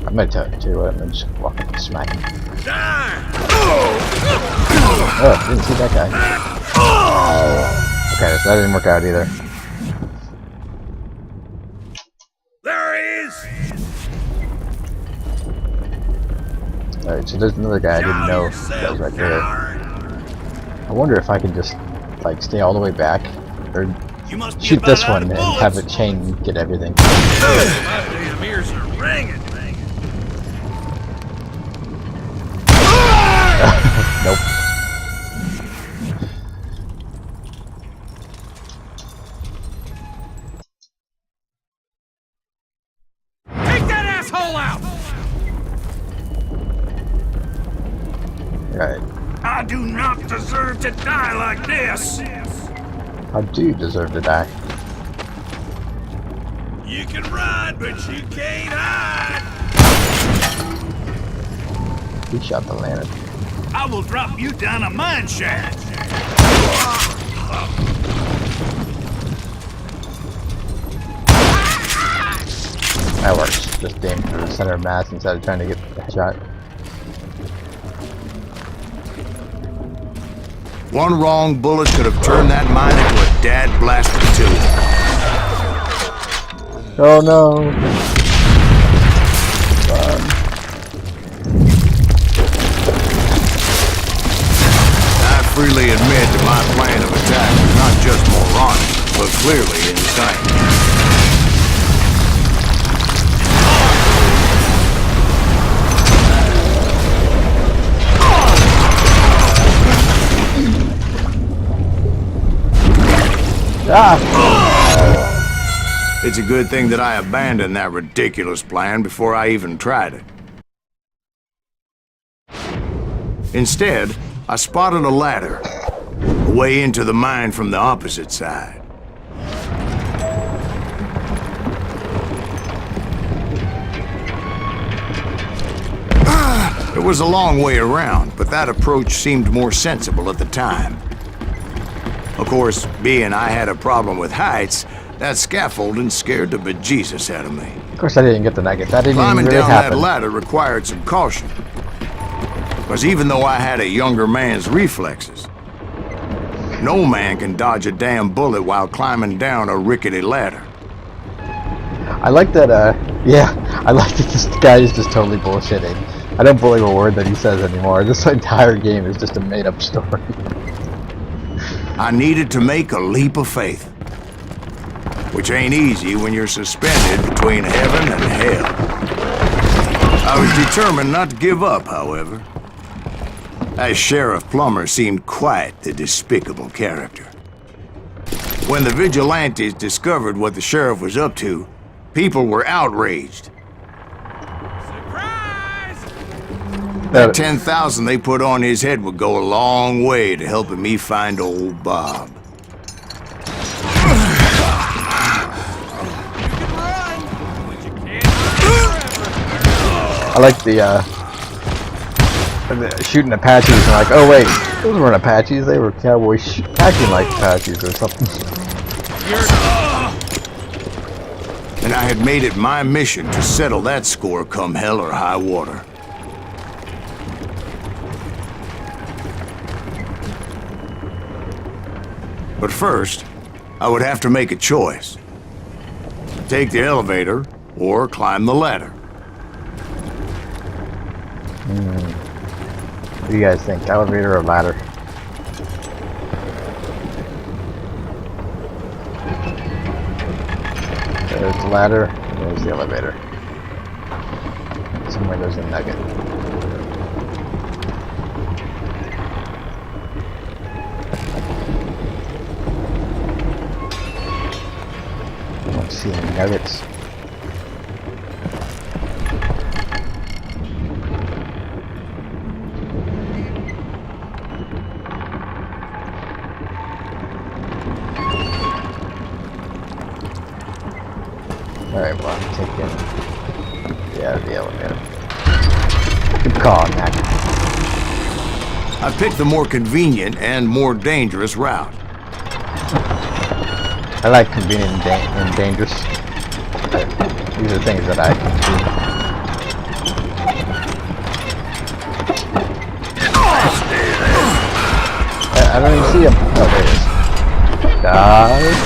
I'm gonna tell you what, I'm gonna just walk up and smack him. Oh, didn't see that guy. Okay, so that didn't work out either. There he is! Alright, so there's another guy I didn't know that was right there. I wonder if I can just, like, stay all the way back, or shoot this one and have it chain and get everything. My damn ears are ringing. Nope. Take that asshole out! Right. I do not deserve to die like this! I do deserve to die. You can run, but you can't hide! He shot the lantern. I will drop you down a mine shaft! That works. Just aim for the center of mass instead of trying to get the headshot. One wrong bullet could have turned that mine into a dad-blasted tube. Oh no! I freely admit that my plan of attack was not just moronic, but clearly insane. It's a good thing that I abandoned that ridiculous plan before I even tried it. Instead, I spotted a ladder, a way into the mine from the opposite side. It was a long way around, but that approach seemed more sensible at the time. Of course, being I had a problem with heights, that scaffolding scared the bejesus out of me. Of course I didn't get the nugget. That didn't Climbing even really down happen. that ladder required some caution. Because even though I had a younger man's reflexes, no man can dodge a damn bullet while climbing down a rickety ladder. I like that, yeah, I like that this guy is just totally bullshitting. I don't believe a word that he says anymore. This entire game is just a made-up story. I needed to make a leap of faith. Which ain't easy when you're suspended between heaven and hell. I was determined not to give up, however. As Sheriff Plummer seemed quite the despicable character. When the vigilantes discovered what the sheriff was up to, people were outraged. Surprise! That 10,000 they put on his head would go a long way to helping me find old Bob. I like the shooting Apaches and like, oh wait, those weren't Apaches, they were cowboys acting like Apaches or something. And I had made it my mission to settle that score come hell or high water. But first, I would have to make a choice. Take the elevator or climb the ladder. What do you guys think? Elevator or ladder? There's the ladder, and there's the elevator. Somewhere there's a nugget. I don't see any nuggets. Alright, well, I'm taking the elevator. Good call, Mac. I picked the more convenient and more dangerous route. I like convenient and dangerous. These are things that I can do. I don't even see him. Oh, there he is. Die.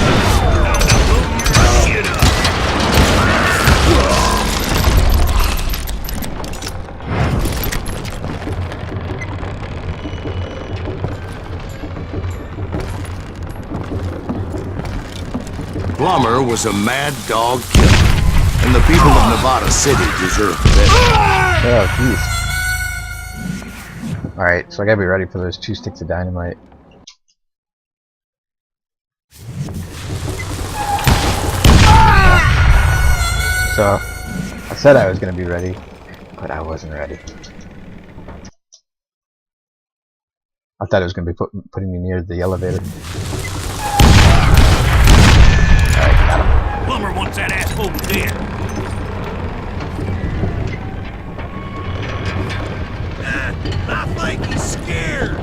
Plummer was a mad dog killer, and the people of Nevada City deserve better. Oh, jeez. Alright, so I gotta be ready for those 2 sticks of dynamite. So, I said I was gonna be ready, but I wasn't ready. I thought it was gonna be putting me near the elevator. Plummer wants that asshole dead. Not like he's scared.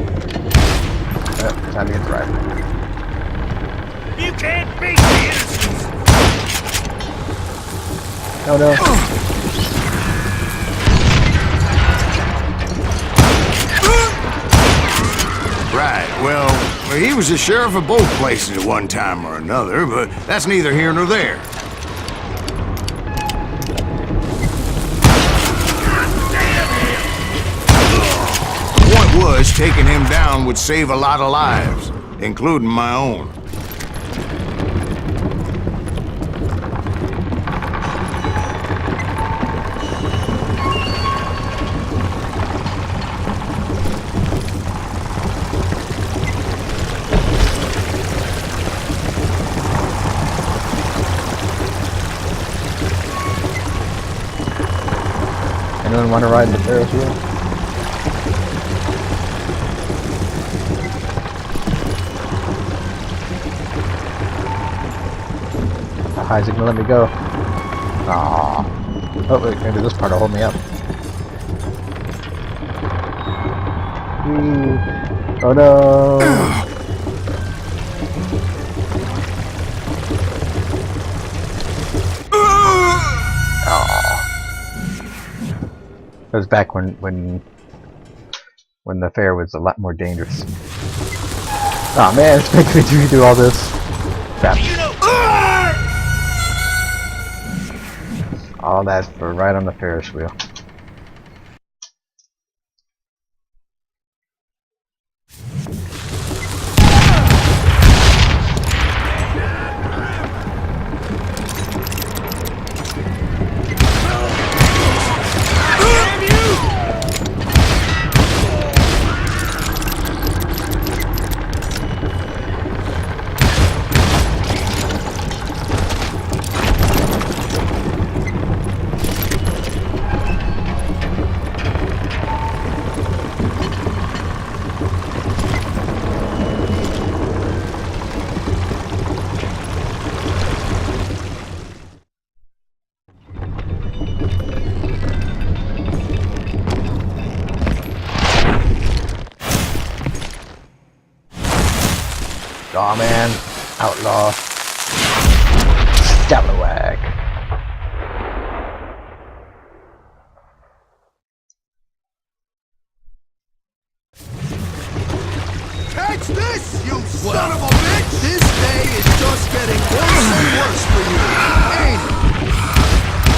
Time to get the rifle. You can't beat the innocents. Oh no. Right, well, he was the sheriff of both places at one time or another, but that's neither here nor there. The point was, taking him down would save a lot of lives, including my own. Anyone want to ride in the Ferris wheel? How high is it gonna let me go? Aww. Oh wait, maybe this part will hold me up. Ooh. Oh no! It was back when the fair was a lot more dangerous. Oh man, it's making me do all this. Crap. All that for right on the Ferris wheel. Lawman, outlaw, scalawag. Catch this, you son of a bitch! This day is just getting worse and worse for you, ain't it?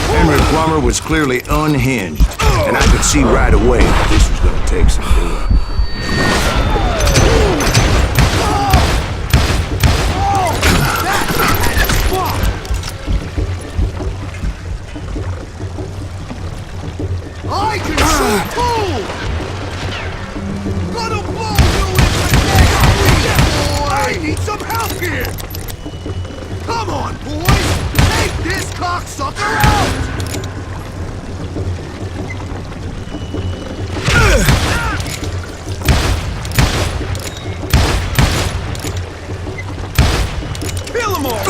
Henry Plummer was clearly unhinged, and I could see right away that this was going to take some doing. I can shoot too! Gonna blow you into next boy! I need some help here! Come on, boys! Take this cocksucker out! Kill them all!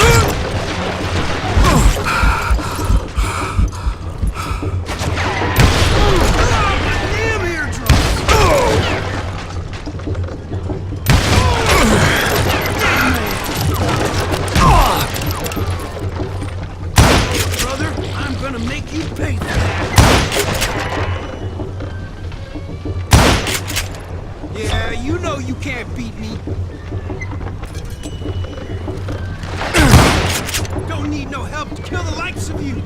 Yeah, you know you can't beat me. Don't need no help to kill the likes of you.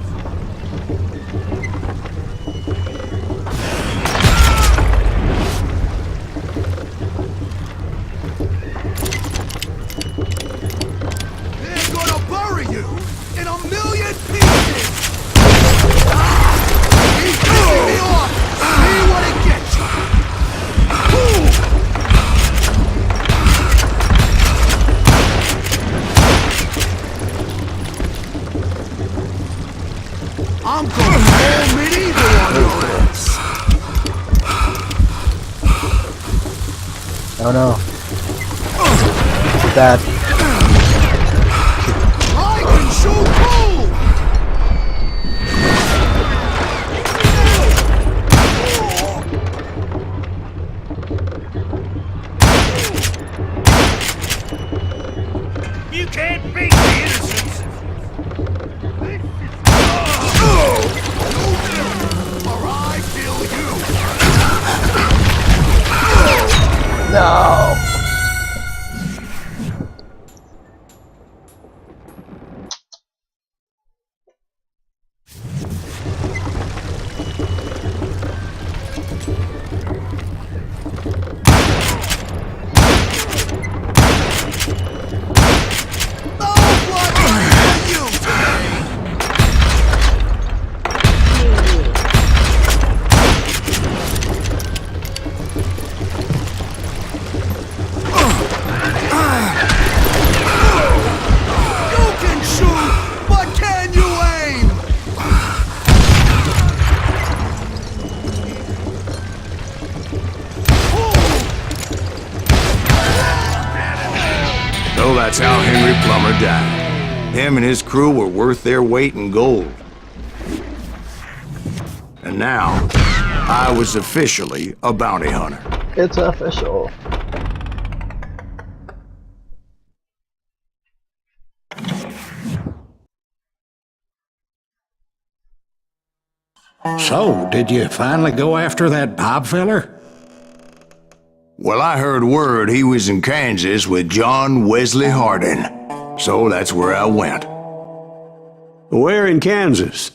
They're gonna bury you in a million pieces! He's pissing me off! See what it gets you! I'm going full medieval on your ass! Oh no. Too bad. I can shoot too! You can't beat the innocents! Or I kill you! No! So that's how Henry Plummer died. Him and his crew were worth their weight in gold. And now, I was officially a bounty hunter. It's official. So, did you finally go after that Bob feller? Well, I heard word he was in Kansas with John Wesley Hardin. So that's where I went. Where in Kansas?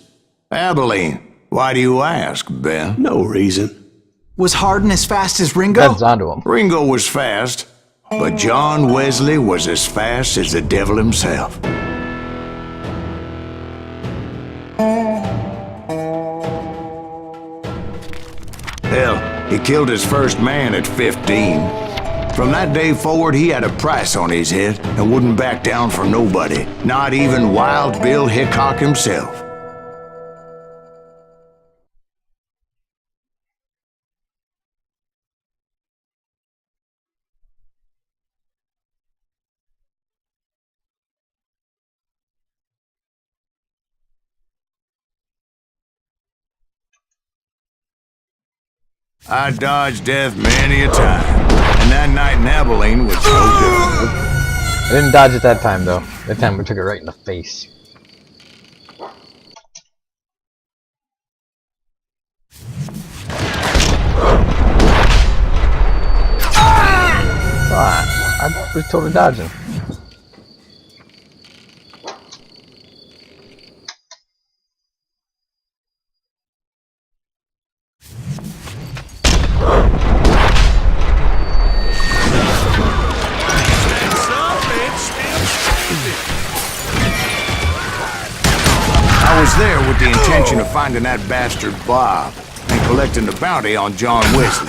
Abilene. Why do you ask, Ben? No reason. Was Hardin as fast as Ringo? Ben's onto him. Ringo was fast, but John Wesley was as fast as the devil himself. Hell, he killed his first man at 15. From that day forward, he had a price on his head and wouldn't back down for nobody, not even Wild Bill Hickok himself. I dodged death many a time, and that night in Abilene was no different. I didn't dodge it that time though. That time we took it right in the face. I was totally dodging. I was there with the intention of finding that bastard Bob and collecting the bounty on John Wesley.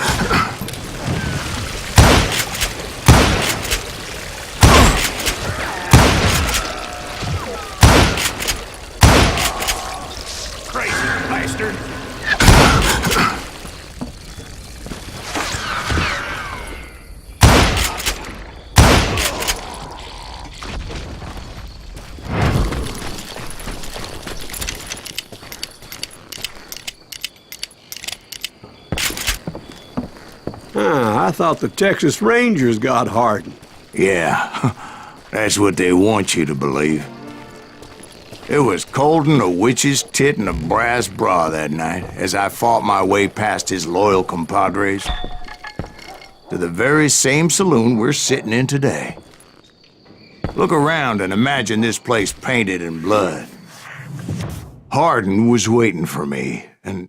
I thought the Texas Rangers got Hardin. Yeah, that's what they want you to believe. It was cold in a witch's tit and a brass bra that night as I fought my way past his loyal compadres to the very same saloon we're sitting in today. Look around and imagine this place painted in blood. Hardin was waiting for me, and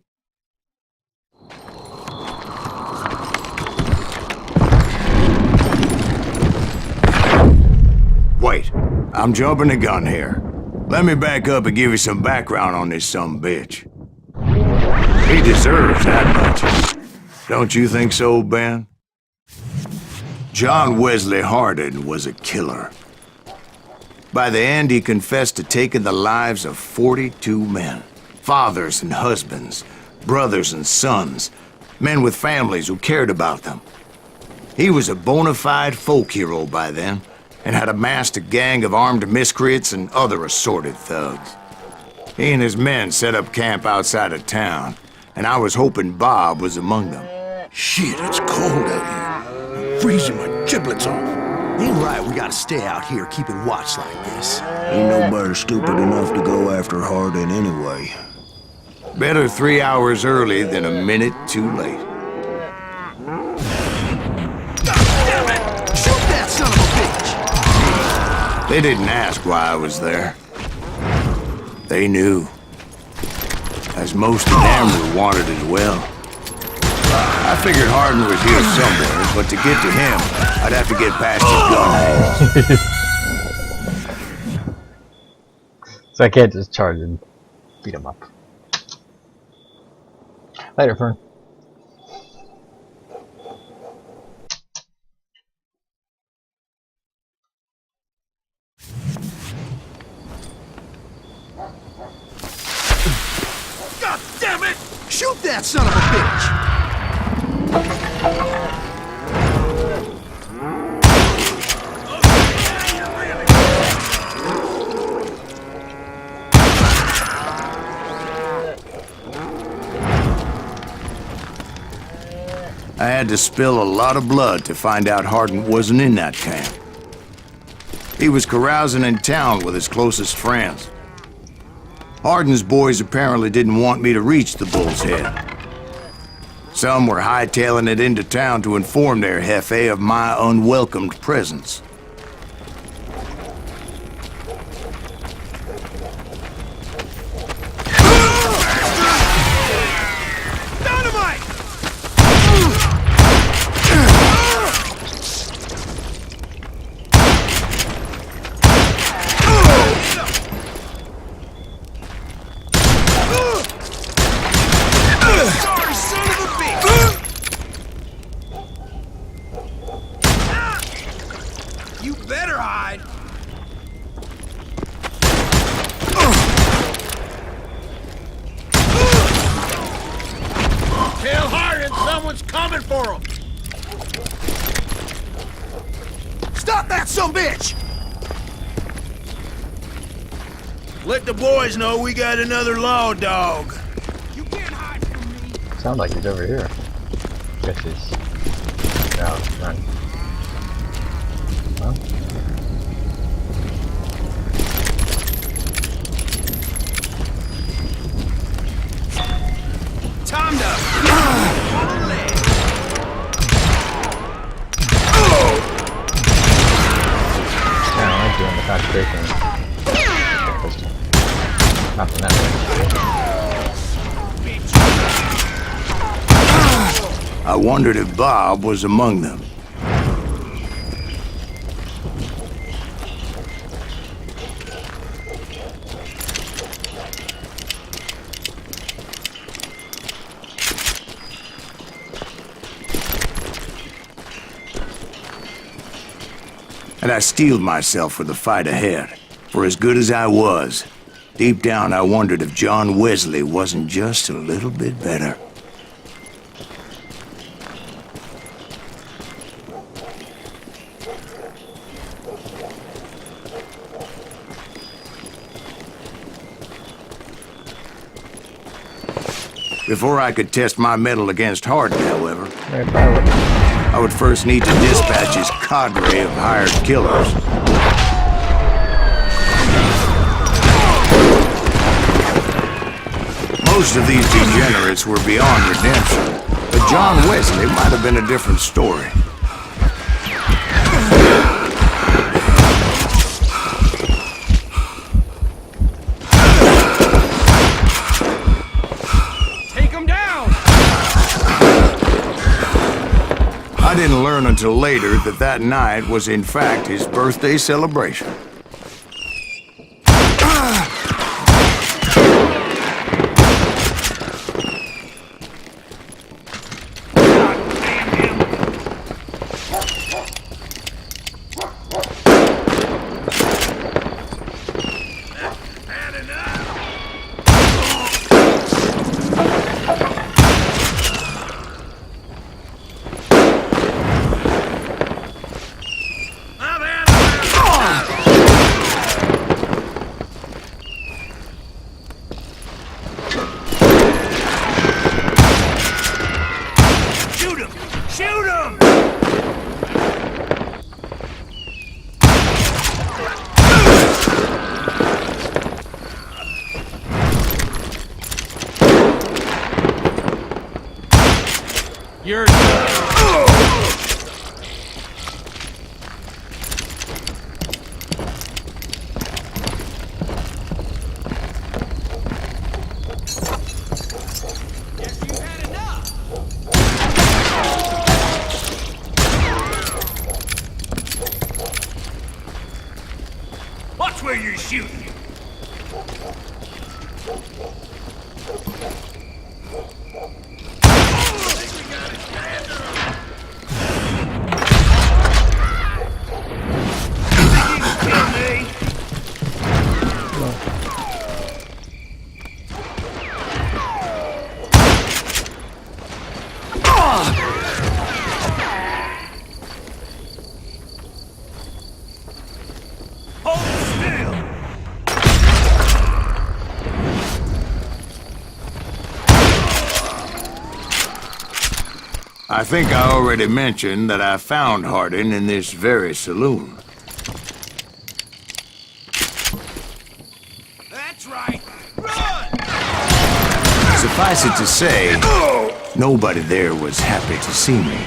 wait, I'm jumping the gun here. Let me back up and give you some background on this sumbitch. He deserves that much. Don't you think so, Ben? John Wesley Hardin was a killer. By the end, he confessed to taking the lives of 42 men. Fathers and husbands, brothers and sons, men with families who cared about them. He was a bona fide folk hero by then, and had amassed a gang of armed miscreants and other assorted thugs. He and his men set up camp outside of town, and I was hoping Bob was among them. Shit, it's cold out here. I'm freezing my giblets off. Ain't right, we gotta stay out here keeping watch like this. Ain't nobody stupid enough to go after Hardin anyway. Better 3 hours early than a minute too late. Damn it! Shoot that son of a bitch! They didn't ask why I was there. They knew. As most of them were wanted as well. I figured Hardin was here somewhere, but to get to him, I'd have to get past his gun hands. So I can't just charge and beat him up. Later, Fern. God damn it! Shoot that son of a bitch! I had to spill a lot of blood to find out Hardin wasn't in that camp. He was carousing in town with his closest friends. Hardin's boys apparently didn't want me to reach the Bull's Head. Some were hightailing it into town to inform their jefe of my unwelcomed presence. Tell Hardin someone's coming for him! Stop that sumbitch! Let the boys know we got another law dog. You can't hide from me! Sounds like he's over here. Guess he's... No, run. Well, up! I don't like doing the concentration. Not from that way. I wondered if Bob was among them. And I steeled myself for the fight ahead. For as good as I was, deep down I wondered if John Wesley wasn't just a little bit better. Before I could test my mettle against Hardin, however, I would first need to dispatch his cadre of hired killers. Most of these degenerates were beyond redemption, but John Wesley might have been a different story. I didn't learn until later that that night was in fact his birthday celebration. You're watch where you're shooting. I think I already mentioned that I found Hardin in this very saloon. That's right. Run! Suffice it to say, nobody there was happy to see me.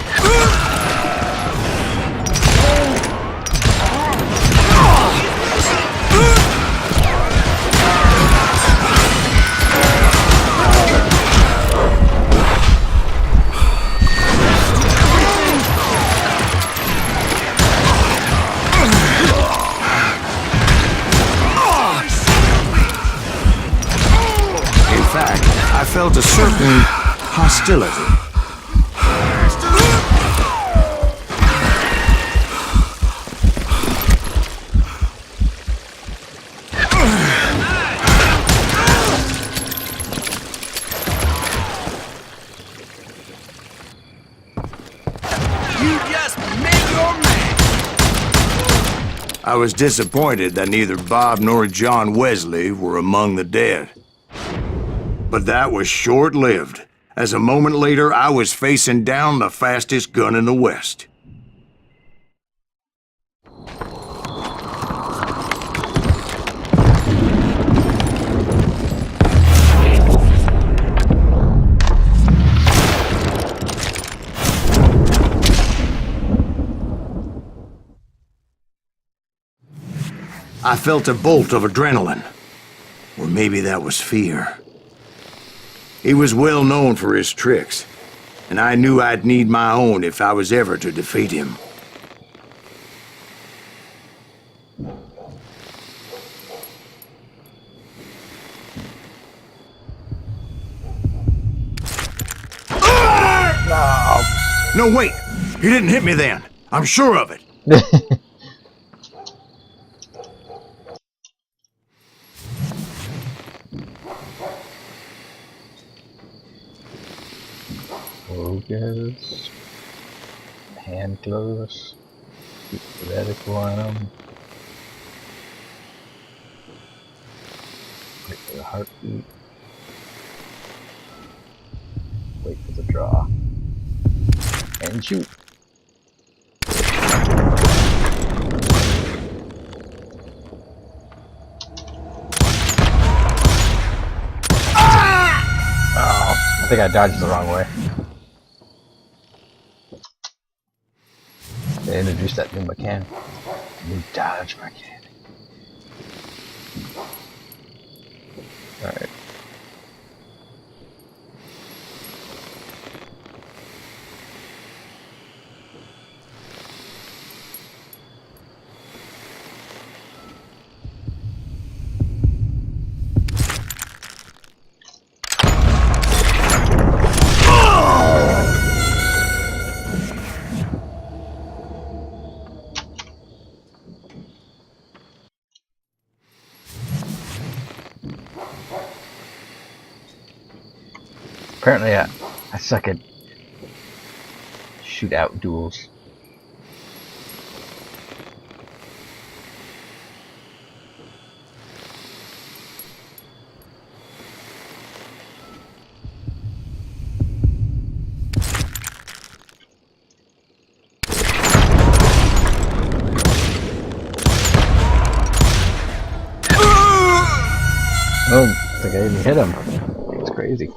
I felt a certain hostility. You just made your man. I was disappointed that neither Bob nor John Wesley were among the dead. But that was short-lived, as a moment later I was facing down the fastest gun in the West. I felt a bolt of adrenaline. Or maybe that was fear. He was well known for his tricks, and I knew I'd need my own if I was ever to defeat him. No, wait! He didn't hit me then. I'm sure of it. Focus. Hand close. Keep the reticle on them. Wait for the heartbeat. Wait for the draw. And shoot. Oh, I think I dodged the wrong way. They introduced that new mechanic. New dodge mechanic. Alright. Apparently, I suck at shootout duels. Oh, I think I even hit him. It's crazy.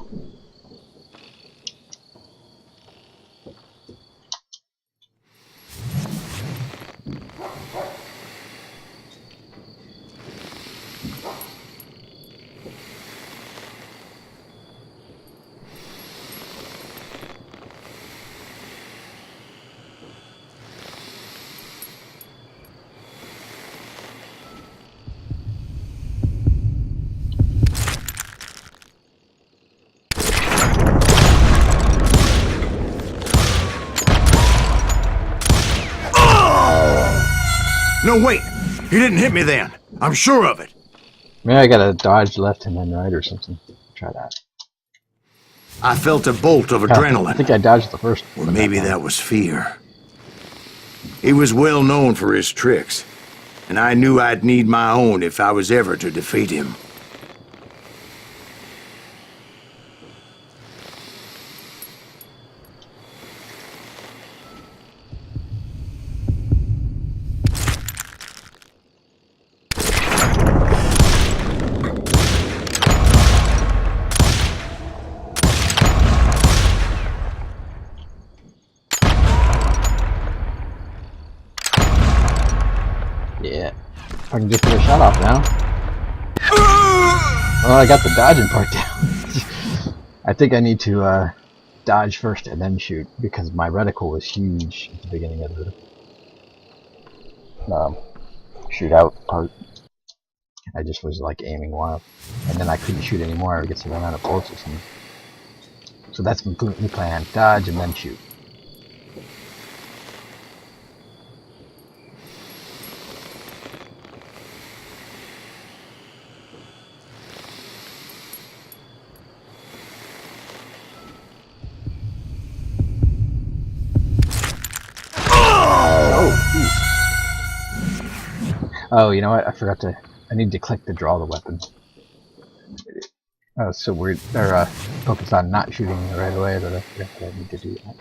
No, wait! He didn't hit me then. I'm sure of it. Maybe I gotta dodge left and then right or something. Try that. I felt a bolt of adrenaline. I think I dodged the first Or one. maybe that was fear. He was well known for his tricks, and I knew I'd need my own if I was ever to defeat him. Yeah. I can just get a shot off now. Oh, I got the dodging part down. I think I need to dodge first and then shoot because my reticle was huge at the beginning of the shootout part. I just was like aiming wild, and then I couldn't shoot anymore. I guess I ran out of bullets or something. So that's completely planned. Dodge and then shoot. Oh, you know what? I forgot to. I need to click to draw the weapon. Oh, it's so weird. Or focus on not shooting right away, but I forgot that I need to do that.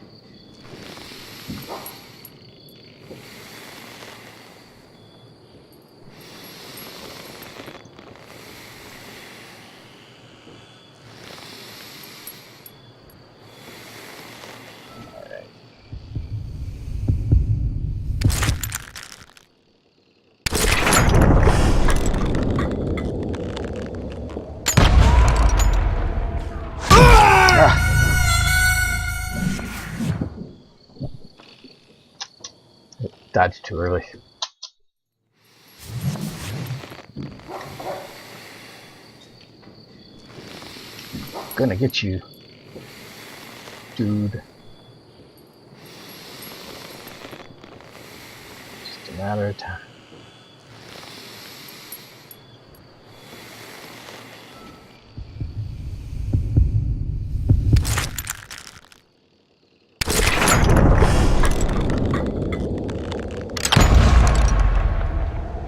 Died too early. Gonna get you, dude. Just a matter of time.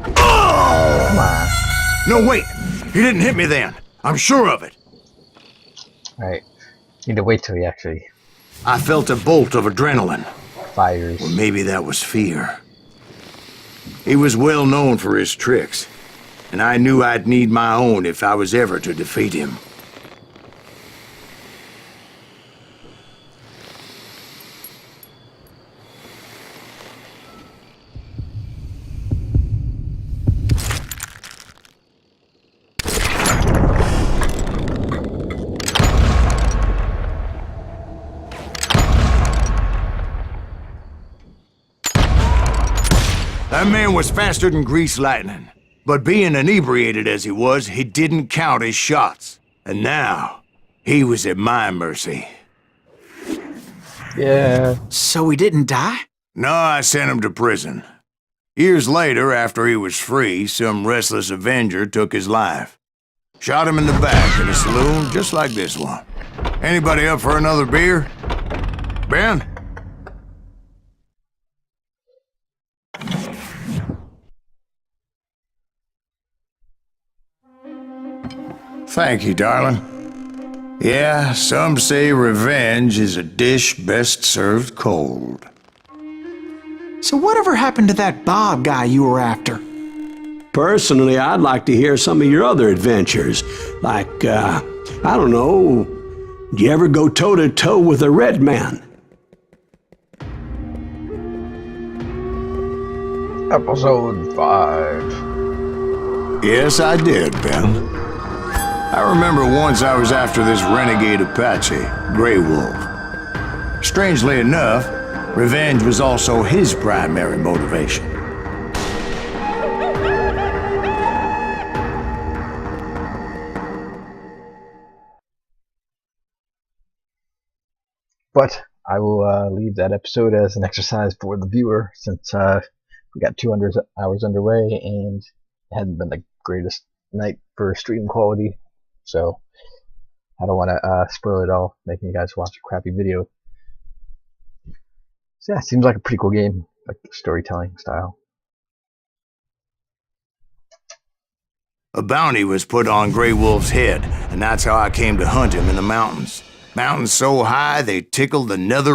Come on. No, wait! He didn't hit me then. I'm sure of it. Alright. Need to wait till he actually I felt a bolt of adrenaline. fires. Or maybe that was fear. He was well known for his tricks, and I knew I'd need my own if I was ever to defeat him. That man was faster than grease lightning. But being inebriated as he was, he didn't count his shots. And now, he was at my mercy. Yeah. So he didn't die? No, I sent him to prison. Years later, after he was free, some restless avenger took his life. Shot him in the back in a saloon just like this one. Anybody up for another beer? Ben? Thank you, darling. Yeah, some say revenge is a dish best served cold. So whatever happened to that Bob guy you were after? Personally, I'd like to hear some of your other adventures. Like, I don't know, did you ever go toe-to-toe with a red man? Episode 5. Yes, I did, Ben. I remember once I was after this renegade Apache, Grey Wolf. Strangely enough, revenge was also his primary motivation. But I will leave that episode as an exercise for the viewer, since we got 200 hours underway and it hasn't been the greatest night for stream quality. So I don't want to spoil it all, making you guys watch a crappy video. So yeah, it seems like a pretty cool game, like the storytelling style. A bounty was put on Grey Wolf's head, and that's how I came to hunt him in the mountains. Mountains so high they tickled the nether